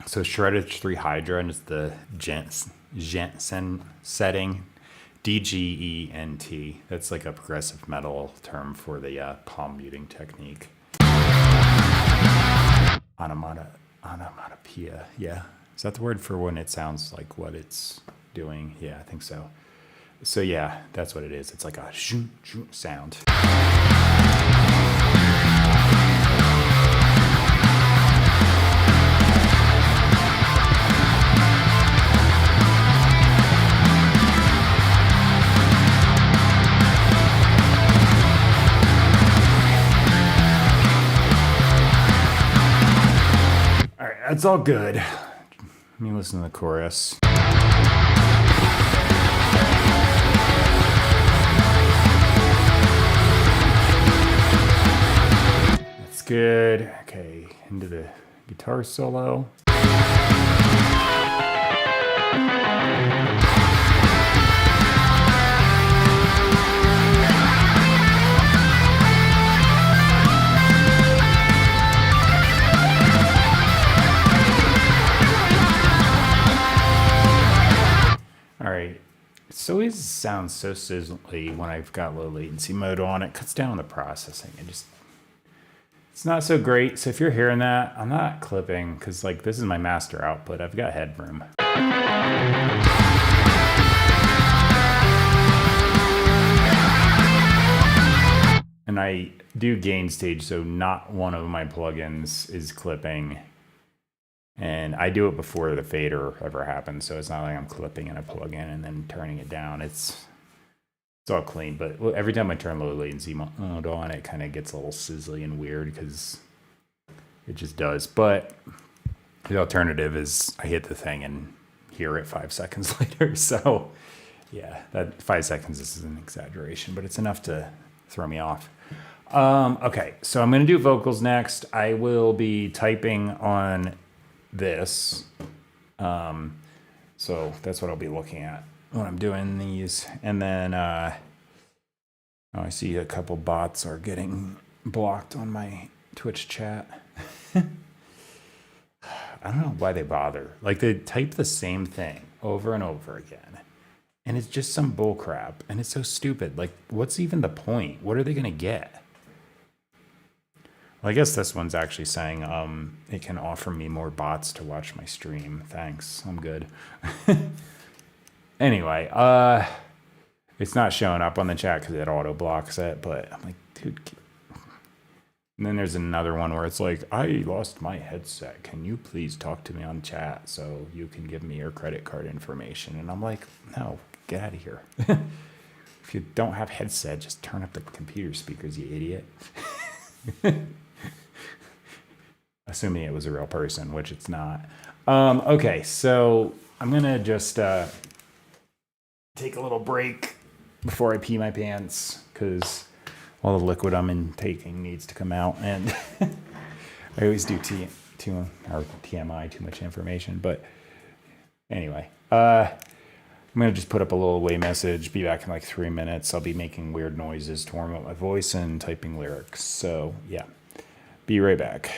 So Shredded 3 Hydra is the Jensen setting, DGENT. That's like a progressive metal term for the palm muting technique. Onomatopoeia, yeah. Is that the word for when it sounds like what it's doing? Yeah, I think so. So yeah, that's what it is. It's like a sound. All right, that's all good. Let me listen to the chorus. Good. Okay, into the guitar solo. All right. It always sounds so sizzly when I've got low latency mode on. It cuts down on the processing. It's not so great. So if you're hearing that, I'm not clipping because like this is my master output. I've got headroom. and I do gain stage, so not one of my plugins is clipping. And I do it before the fader ever happens, so it's not like I'm clipping in a plugin and then turning it down. It's all clean, but every time I turn low latency mode on, it kind of gets a little sizzly and weird because it just does. But the alternative is I hit the thing and hear it 5 seconds later. So yeah, that 5 seconds is an exaggeration, but it's enough to throw me off. Okay, so I'm going to do vocals next. I will be typing on this. So that's what I'll be looking at when I'm doing these. And then I see a couple bots are getting blocked on my Twitch chat. I don't know why they bother. Like, they type the same thing over and over again. And it's just some bull crap. And it's so stupid. Like, what's even the point? What are they going to get? Well, I guess this one's actually saying it can offer me more bots to watch my stream. Thanks. I'm good. Anyway, it's not showing up on the chat because it auto blocks it. But I'm like, dude. And then there's another one where it's like, I lost my headset. Can you please talk to me on chat so you can give me your credit card information? And I'm like, no, get out of here. If you don't have headset, just turn up the computer speakers, you idiot. Assuming it was a real person, which it's not. Okay, so I'm going to just take a little break before I pee my pants because all the liquid I'm intaking needs to come out. And I always do TMI, too much information. But anyway, I'm going to just put up a little away message, be back in like 3 minutes. I'll be making weird noises to warm up my voice and typing lyrics. So yeah, be right back.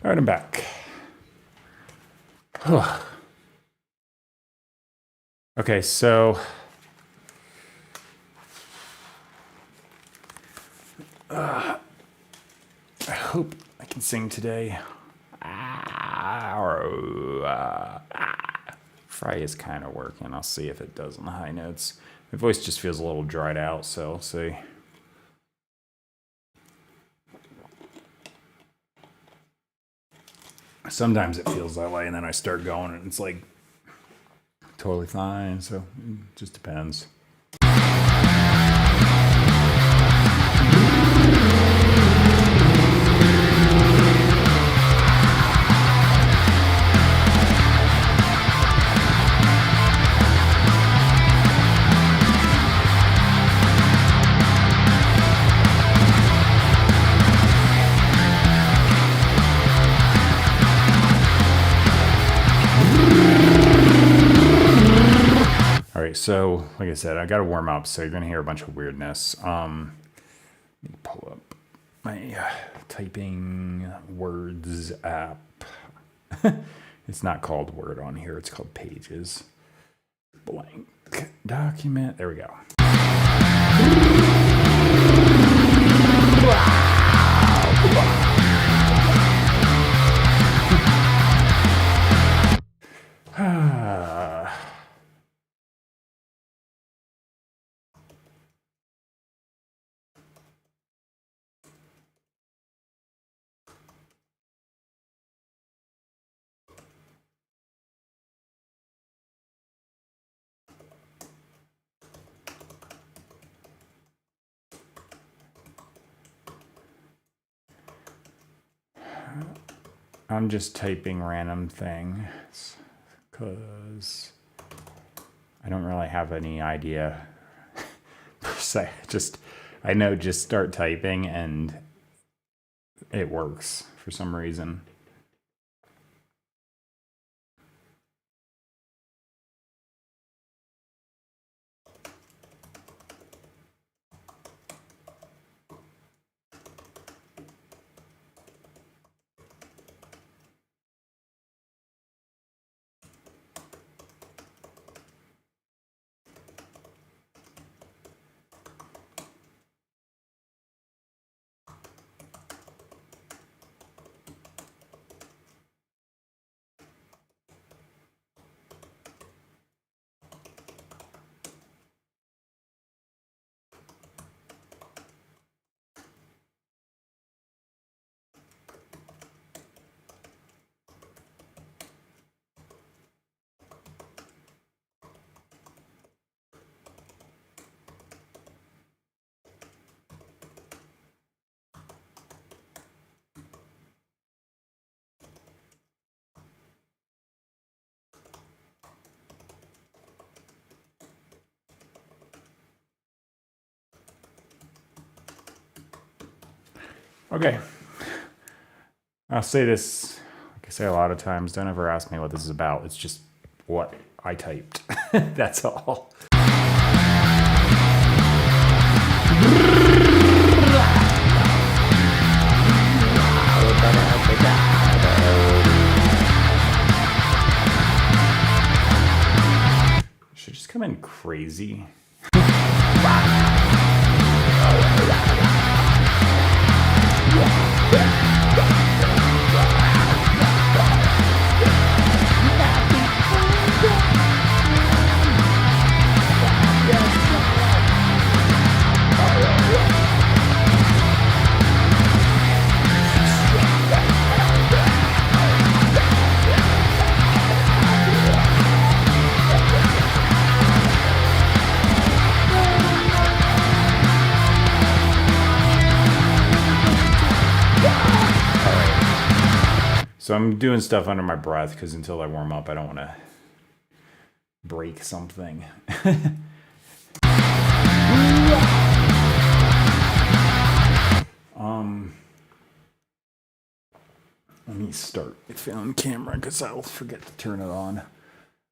All right, I'm back. Okay, so I hope I can sing today. Fry is kind of working. I'll see if it does on the high notes. My voice just feels a little dried out, so I'll see. Sometimes it feels that way, and then I start going, and it's like totally fine. So it just depends. So, like I said, I got to warm up, so you're going to hear a bunch of weirdness. Let me pull up my typing words app. It's not called Word on here. It's called Pages. Blank document. There we go. I'm just typing random things because I don't really have any idea per se. I know just start typing and it works for some reason. Okay. I'll say this, like I say a lot of times, don't ever ask me what this is about. It's just what I typed. That's all. Should just come in crazy. So I'm doing stuff under my breath because until I warm up, I don't want to break something. Let me start it on camera because I'll forget to turn it on.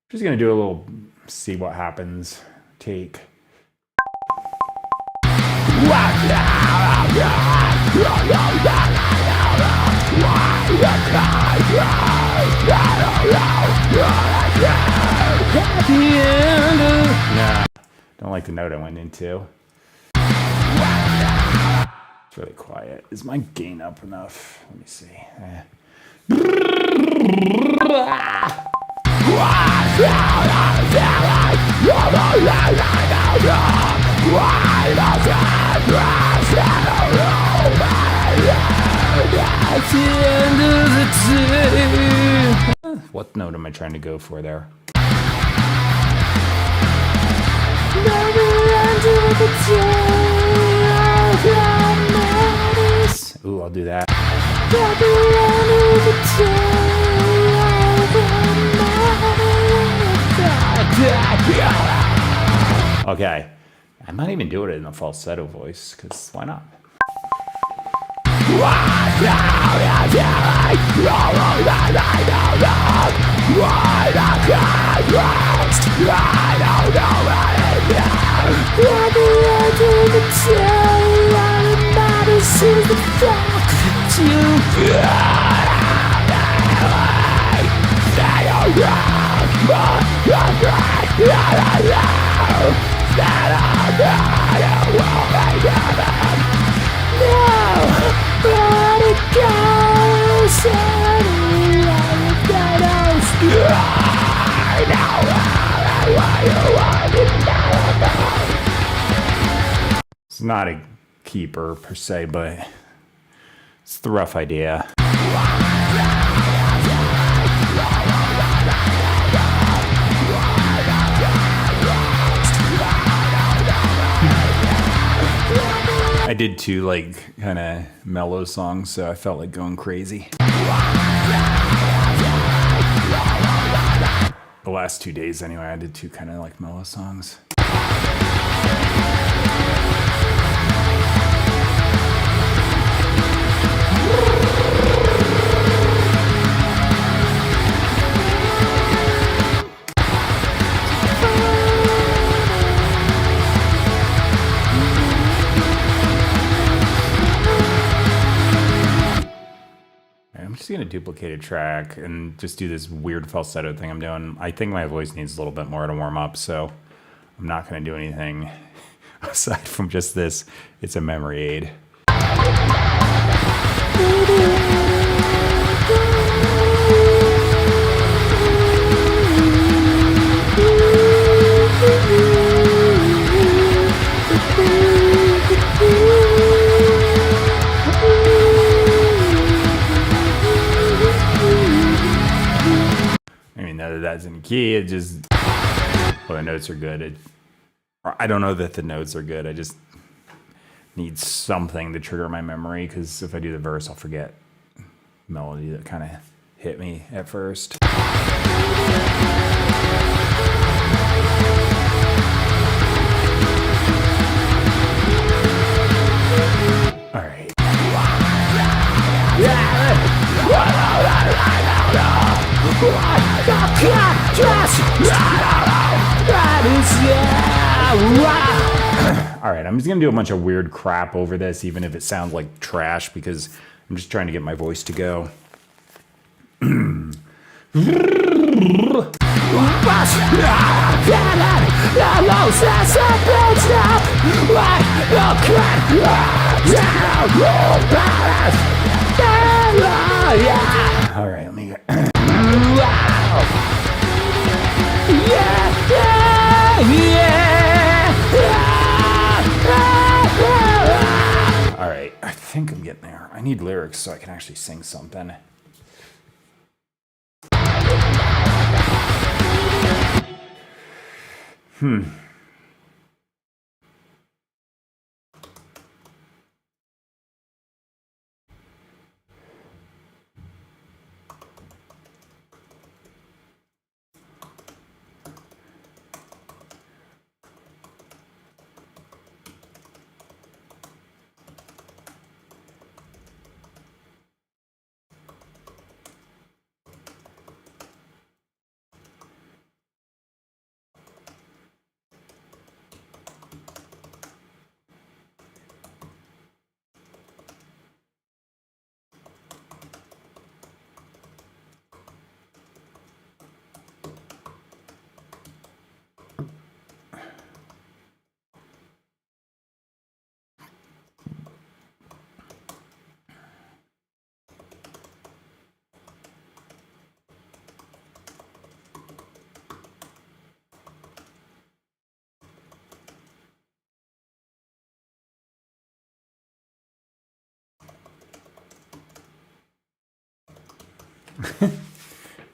Just gonna do a little, see what happens. Take. Wow. Nah, don't like the note I went into. It's really quiet. Is my gain up enough? Let me see. What note am I trying to go for there? Ooh, I'll do that. Okay. I might even do it in a falsetto voice, because why not? It's not a keeper per se, but it's the rough idea. I did two like kind of mellow songs, so I felt like going crazy. The last 2 days anyway, I did two kind of like mellow songs. I'm just gonna duplicate a track and just do this weird falsetto thing I'm doing. I think my voice needs a little bit more to warm up, so I'm not gonna do anything aside from just this. It's a memory aid. That's in key. It just, well, the notes are good. I don't know that the notes are good. I just need something to trigger my memory, because if I do the verse, I'll forget melody that kind of hit me at first. All right. All right, I'm just gonna do a bunch of weird crap over this, even if it sounds like trash, because I'm just trying to get my voice to go. All right, let me go. All right, I think I'm getting there. I need lyrics so I can actually sing something.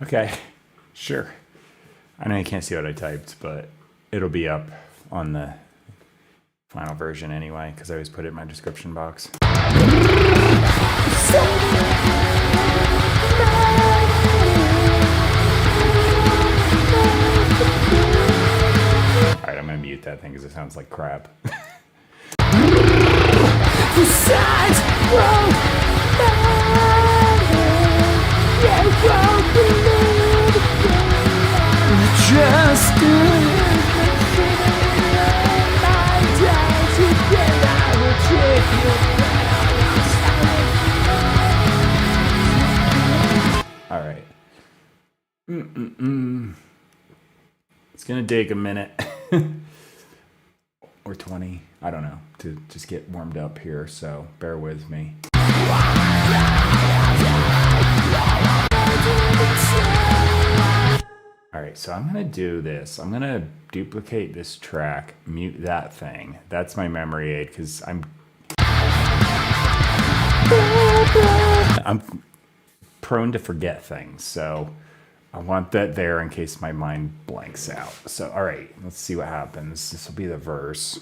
Okay, sure. I know you can't see what I typed, but it'll be up on the final version anyway, because I always put it in my description box. Alright, I'm gonna mute that thing because it sounds like crap. All right. It's gonna take a minute or 20, I don't know, to just get warmed up here, so bear with me. All right, so I'm gonna do this. I'm gonna duplicate this track, mute that thing. That's my memory aid, because I'm prone to forget things, so I want that there in case my mind blanks out. So, all right, let's see what happens. This will be the verse.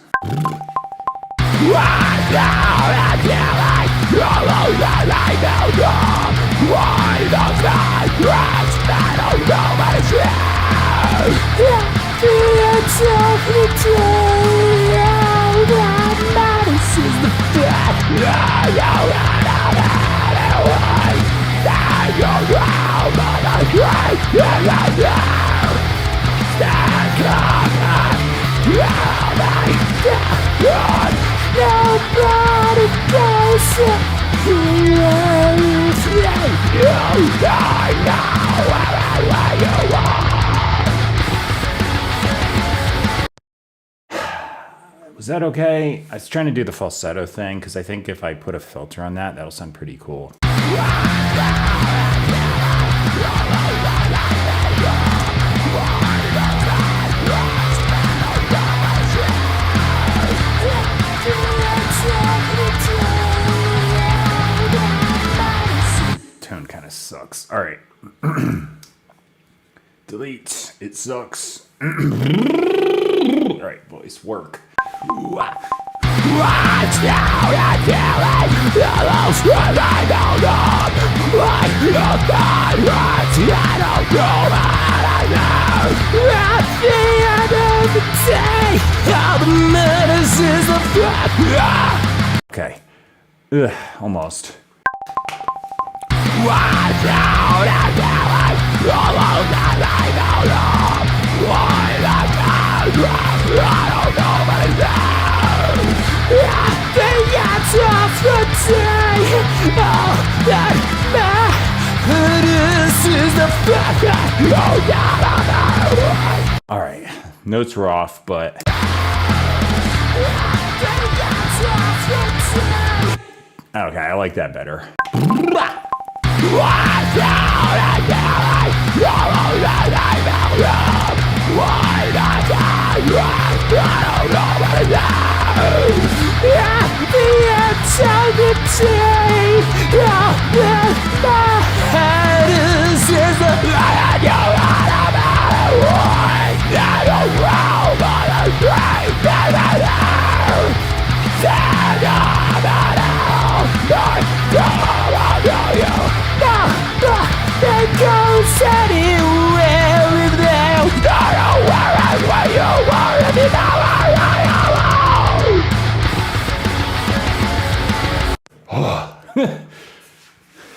Was that okay? I was trying to do the falsetto thing because I think if I put a filter on that, that'll sound pretty cool. Tone kind of sucks. All right. Delete. It sucks. All right, voice work. Okay. Ugh, almost. All right, notes were off, but okay, I like that better.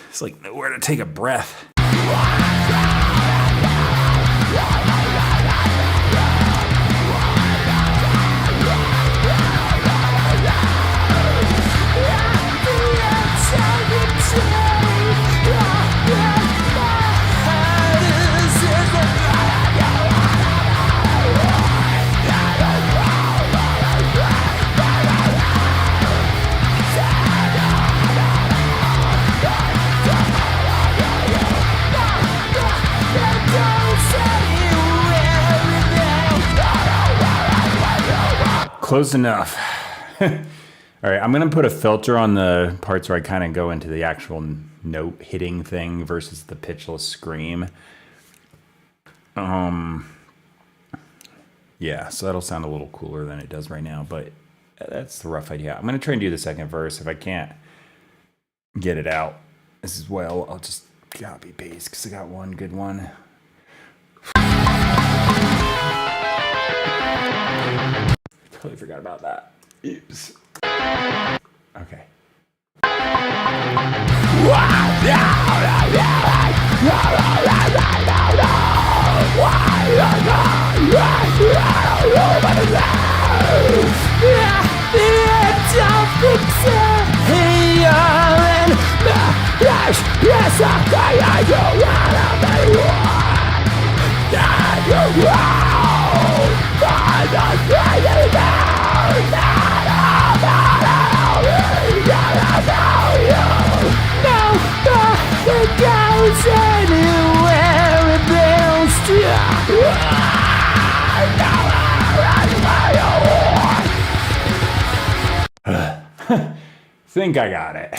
It's like nowhere to take a breath. Close enough. All right, I'm gonna put a filter on the parts where I kind of go into the actual note hitting thing versus the pitchless scream. Yeah, so that'll sound a little cooler than it does right now, but that's the rough idea. I'm going to try and do the second verse. If I can't get it out as well, I'll just copy paste because I got one good one. Totally forgot about that. Oops. Okay. Think I got it.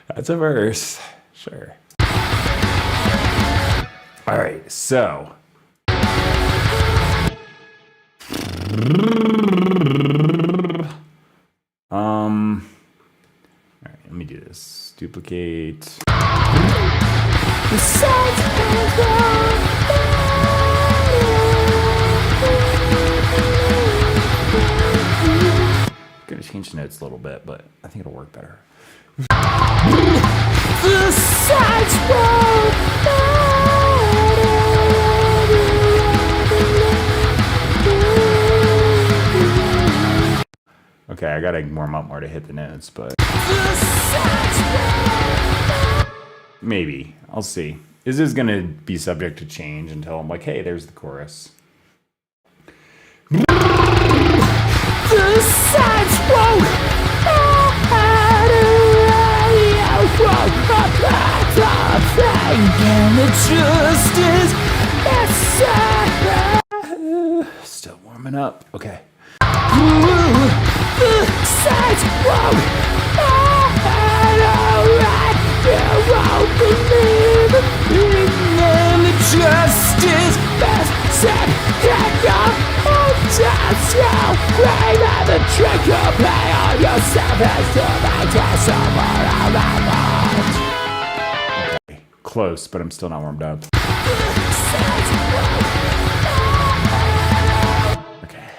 That's a verse. Sure. All right, so. All right, let me do this. Duplicate. Gonna change the notes a little bit, but I think it'll work better. The sides Okay, I gotta warm up more to hit the notes, but maybe. I'll see. This is gonna be subject to change until I'm like, hey, there's the chorus. The sides Still warming up. Okay. Okay, close, but I'm still not warmed up. Okay.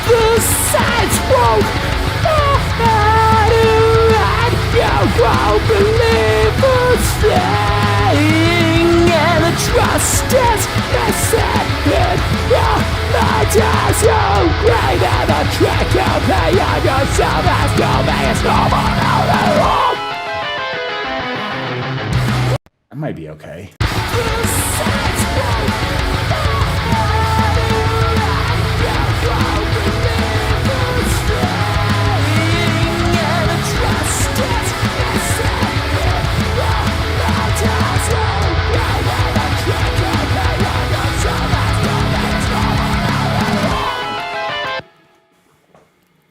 The sides won't you won't believe what's saying, and the trust is missing in your mind as you great, and the trick you play on yourself as you may it's no more out of home. I might be okay.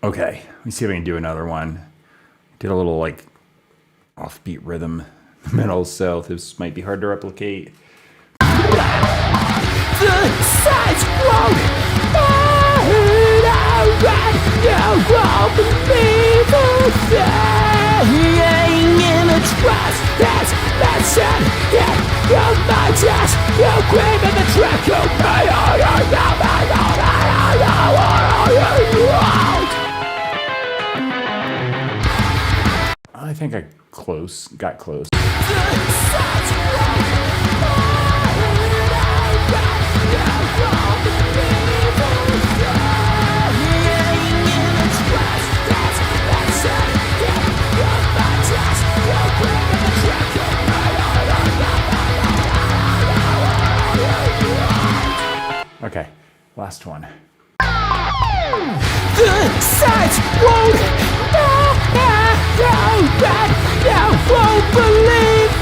Okay, let me see if I can do another one. Did a little like offbeat rhythm in the middle, so this might be hard to replicate. The sides won't you won't believe a thing in the trust that's missing in your mind as you scream in the track you pay all your I think I got close. Okay, last one. The sides won't you won't believe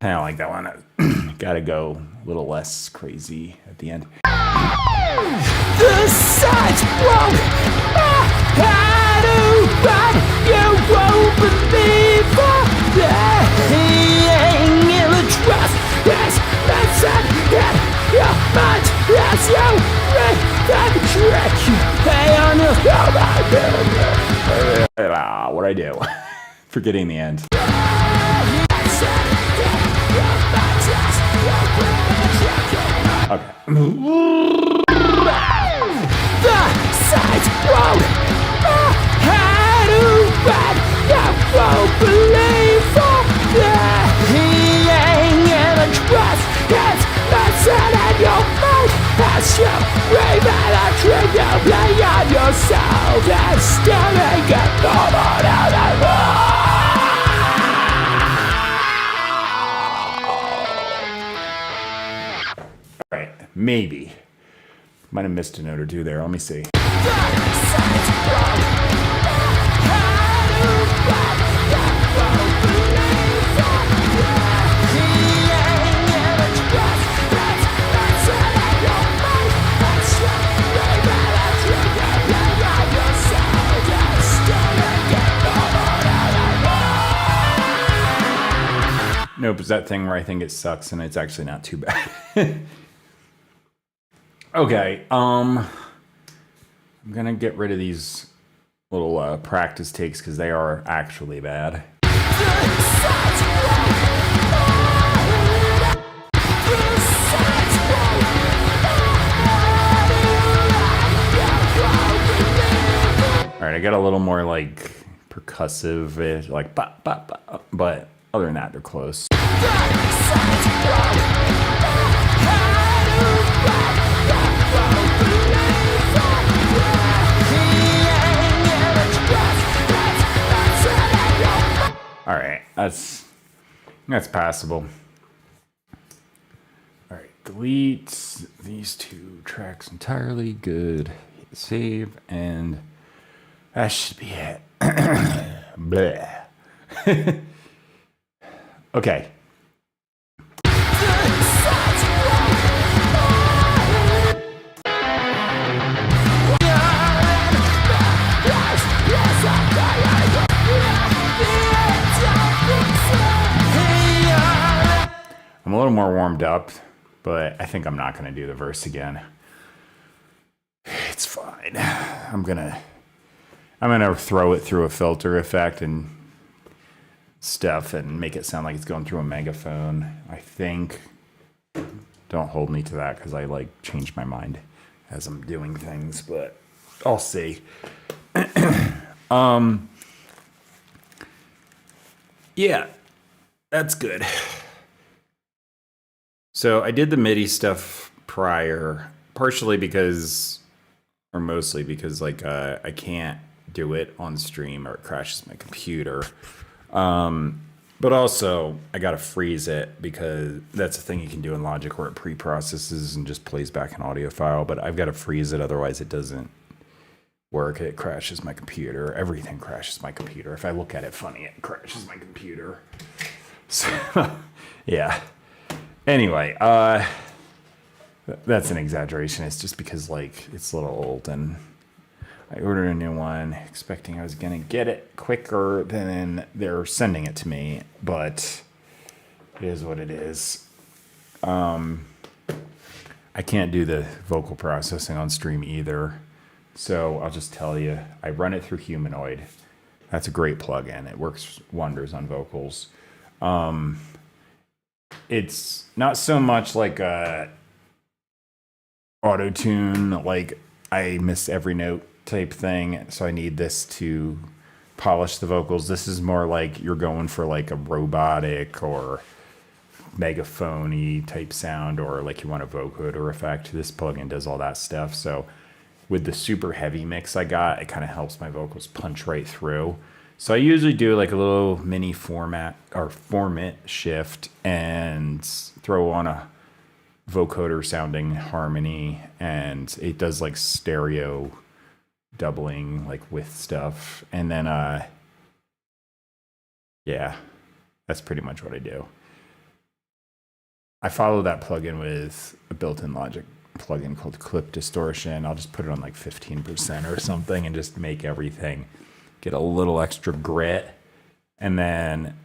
I don't like that one. Gotta go a little less crazy at the end. The sides won't hide but you won't believe playing in the trust is missing in your mind as you read that trick you play on your What'd I do? Forgetting the end. Okay. The sides won't hide but you won't believe playing in the trust is missing in your mind as you read that trick you play on yourself and staring at the moon out of the Maybe. Might have missed a note or two there. Let me see. Nope, it's that thing where I think it sucks and it's actually not too bad. Okay, I'm gonna get rid of these little practice takes because they are actually bad. All right, I got a little more like percussive, like bop, bop, bop, but other than that, they're close. All right, that's passable. All right, delete these two tracks entirely. Good. Hit save, and that should be it. Bleh. Okay. I'm a little more warmed up, but I think I'm not going to do the verse again. It's fine. I'm gonna throw it through a filter effect and stuff and make it sound like it's going through a megaphone, I think. Don't hold me to that because I like change my mind as I'm doing things, but I'll see. Yeah, that's good. So I did the MIDI stuff prior, partially because, or mostly because, like, I can't do it on stream or it crashes my computer. But also, I gotta freeze it because that's a thing you can do in Logic where it pre-processes and just plays back an audio file. But I've got to freeze it, otherwise it doesn't work. It crashes my computer. Everything crashes my computer. If I look at it funny, it crashes my computer. So, yeah. Anyway, that's an exaggeration. It's just because, like, it's a little old and I ordered a new one expecting I was going to get it quicker than they're sending it to me, but it is what it is. I can't do the vocal processing on stream either, so I'll just tell you, I run it through Humanoid. That's a great plugin. It works wonders on vocals. It's not so much like a auto-tune, like I miss every note type thing, so I need this to polish the vocals. This is more like you're going for like a robotic or megaphony type sound, or like you want a vocoder effect. This plugin does all that stuff. So with the super heavy mix I got, it kind of helps my vocals punch right through. So I usually do like a little mini format shift and throw on a vocoder sounding harmony, and it does like stereo doubling like with stuff, and then yeah, that's pretty much what I do. I follow that plugin with a built-in Logic plugin called Clip Distortion. I'll just put it on like 15% or something and just make everything get a little extra grit. And then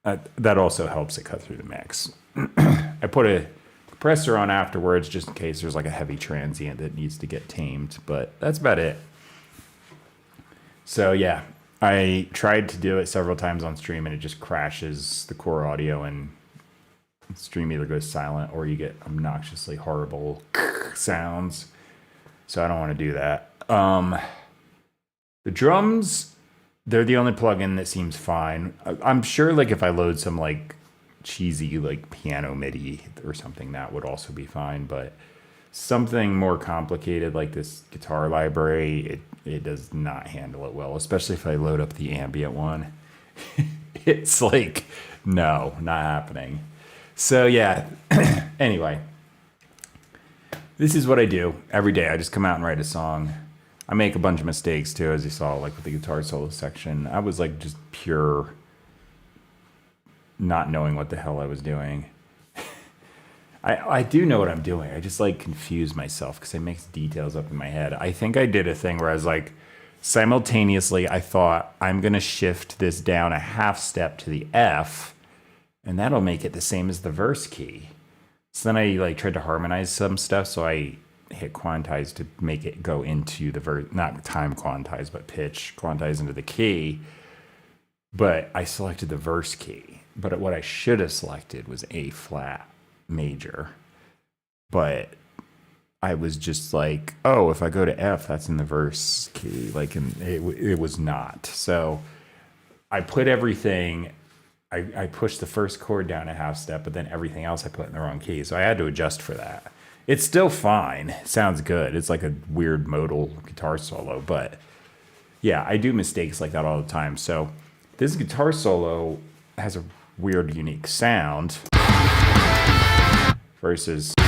that also helps it cut through the mix. I put a compressor on afterwards just in case there's like a heavy transient that needs to get tamed, but that's about it. So yeah, I tried to do it several times on stream and it just crashes the core audio and stream either goes silent or you get obnoxiously horrible sounds. So I don't want to do that. The drums, they're the only plugin that seems fine. I'm sure like if I load some like cheesy like piano MIDI or something, that would also be fine, but something more complicated like this guitar library, it does not handle it well, especially if I load up the ambient one. It's like, no, not happening. So yeah, anyway, this is what I do every day. I just come out and write a song. I make a bunch of mistakes too, as you saw, like with the guitar solo section. I was like just pure not knowing what the hell I was doing. I do know what I'm doing. I just like confuse myself because I mix details up in my head. I think I did a thing where I was like, simultaneously, I thought I'm going to shift this down a half step to the F, and that'll make it the same as the verse key. So then I like tried to harmonize some stuff. So I hit quantize to make it go into the verse, not time quantize, but pitch quantize into the key. But I selected the verse key. But what I should have selected was A flat major. But I was just like, oh, if I go to F, that's in the verse key. Like, and it was not. So I put everything, I pushed the first chord down a half step, but then everything else I put in the wrong key. So I had to adjust for that. It's still fine. It sounds good. It's like a weird modal guitar solo. But yeah, I do mistakes like that all the time. So this guitar solo has a weird, unique sound versus, and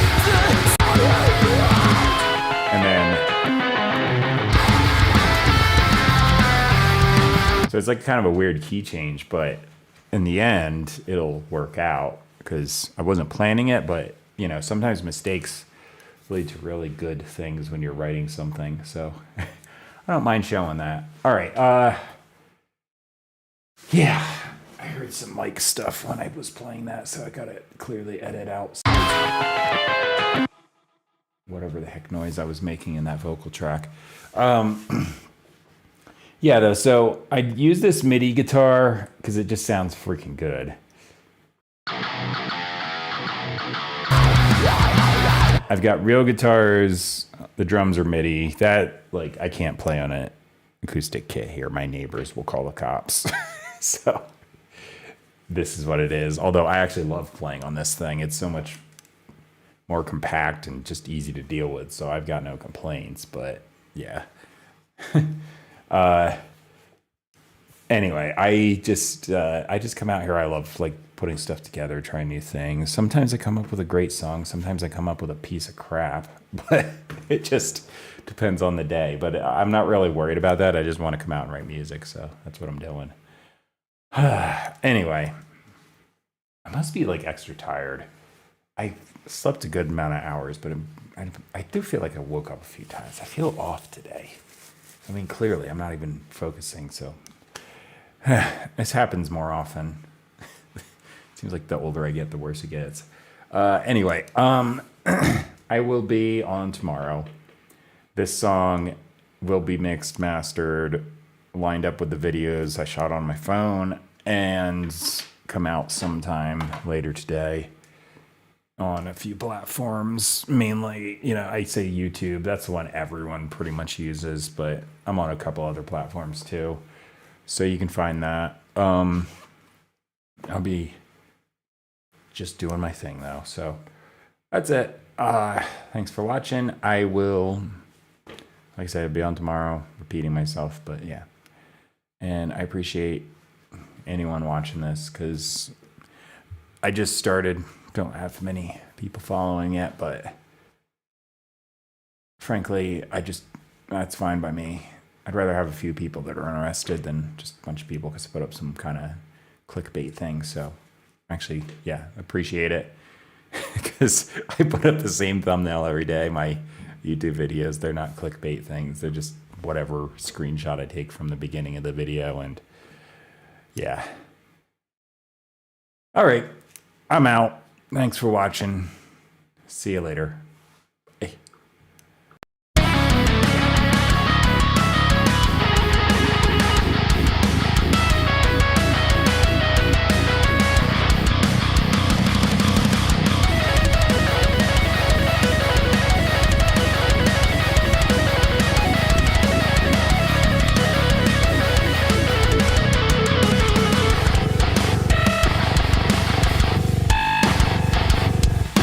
then, so it's like kind of a weird key change, but in the end, it'll work out because I wasn't planning it, but you know, sometimes mistakes lead to really good things when you're writing something. So I don't mind showing that. All right. Yeah, I heard some mic stuff when I was playing that, so I got to clearly edit out whatever the heck noise I was making in that vocal track. Yeah, though, so I use this MIDI guitar because it just sounds freaking good. I've got real guitars, the drums are MIDI. That, like, I can't play on an acoustic kit here. My neighbors will call the cops. So this is what it is. Although I actually love playing on this thing. It's so much more compact and just easy to deal with. So I've got no complaints, but yeah. Anyway, I just come out here. I love like putting stuff together, trying new things. Sometimes I come up with a great song. Sometimes I come up with a piece of crap, but it just depends on the day. But I'm not really worried about that. I just want to come out and write music. So that's what I'm doing. Anyway, I must be like extra tired. I slept a good amount of hours, but I do feel like I woke up a few times. I feel off today. I mean, clearly I'm not even focusing. So this happens more often. Seems like the older I get, the worse it gets. Anyway, I will be on tomorrow. This song will be mixed, mastered, lined up with the videos I shot on my phone, and come out sometime later today on a few platforms. Mainly, you know, I say YouTube. That's the one everyone pretty much uses, but I'm on a couple other platforms too. So you can find that. I'll be just doing my thing though. So that's it. Thanks for watching. I will, like I said, I'll be on tomorrow, repeating myself, but yeah. And I appreciate anyone watching this because I just started. Don't have many people following yet, but frankly, that's fine by me. I'd rather have a few people that are interested than just a bunch of people because I put up some kind of clickbait thing. So actually, yeah, appreciate it. because I put up the same thumbnail every day. My YouTube videos, they're not clickbait things. They're just whatever screenshot I take from the beginning of the video. And yeah. All right. I'm out. Thanks for watching. See you later.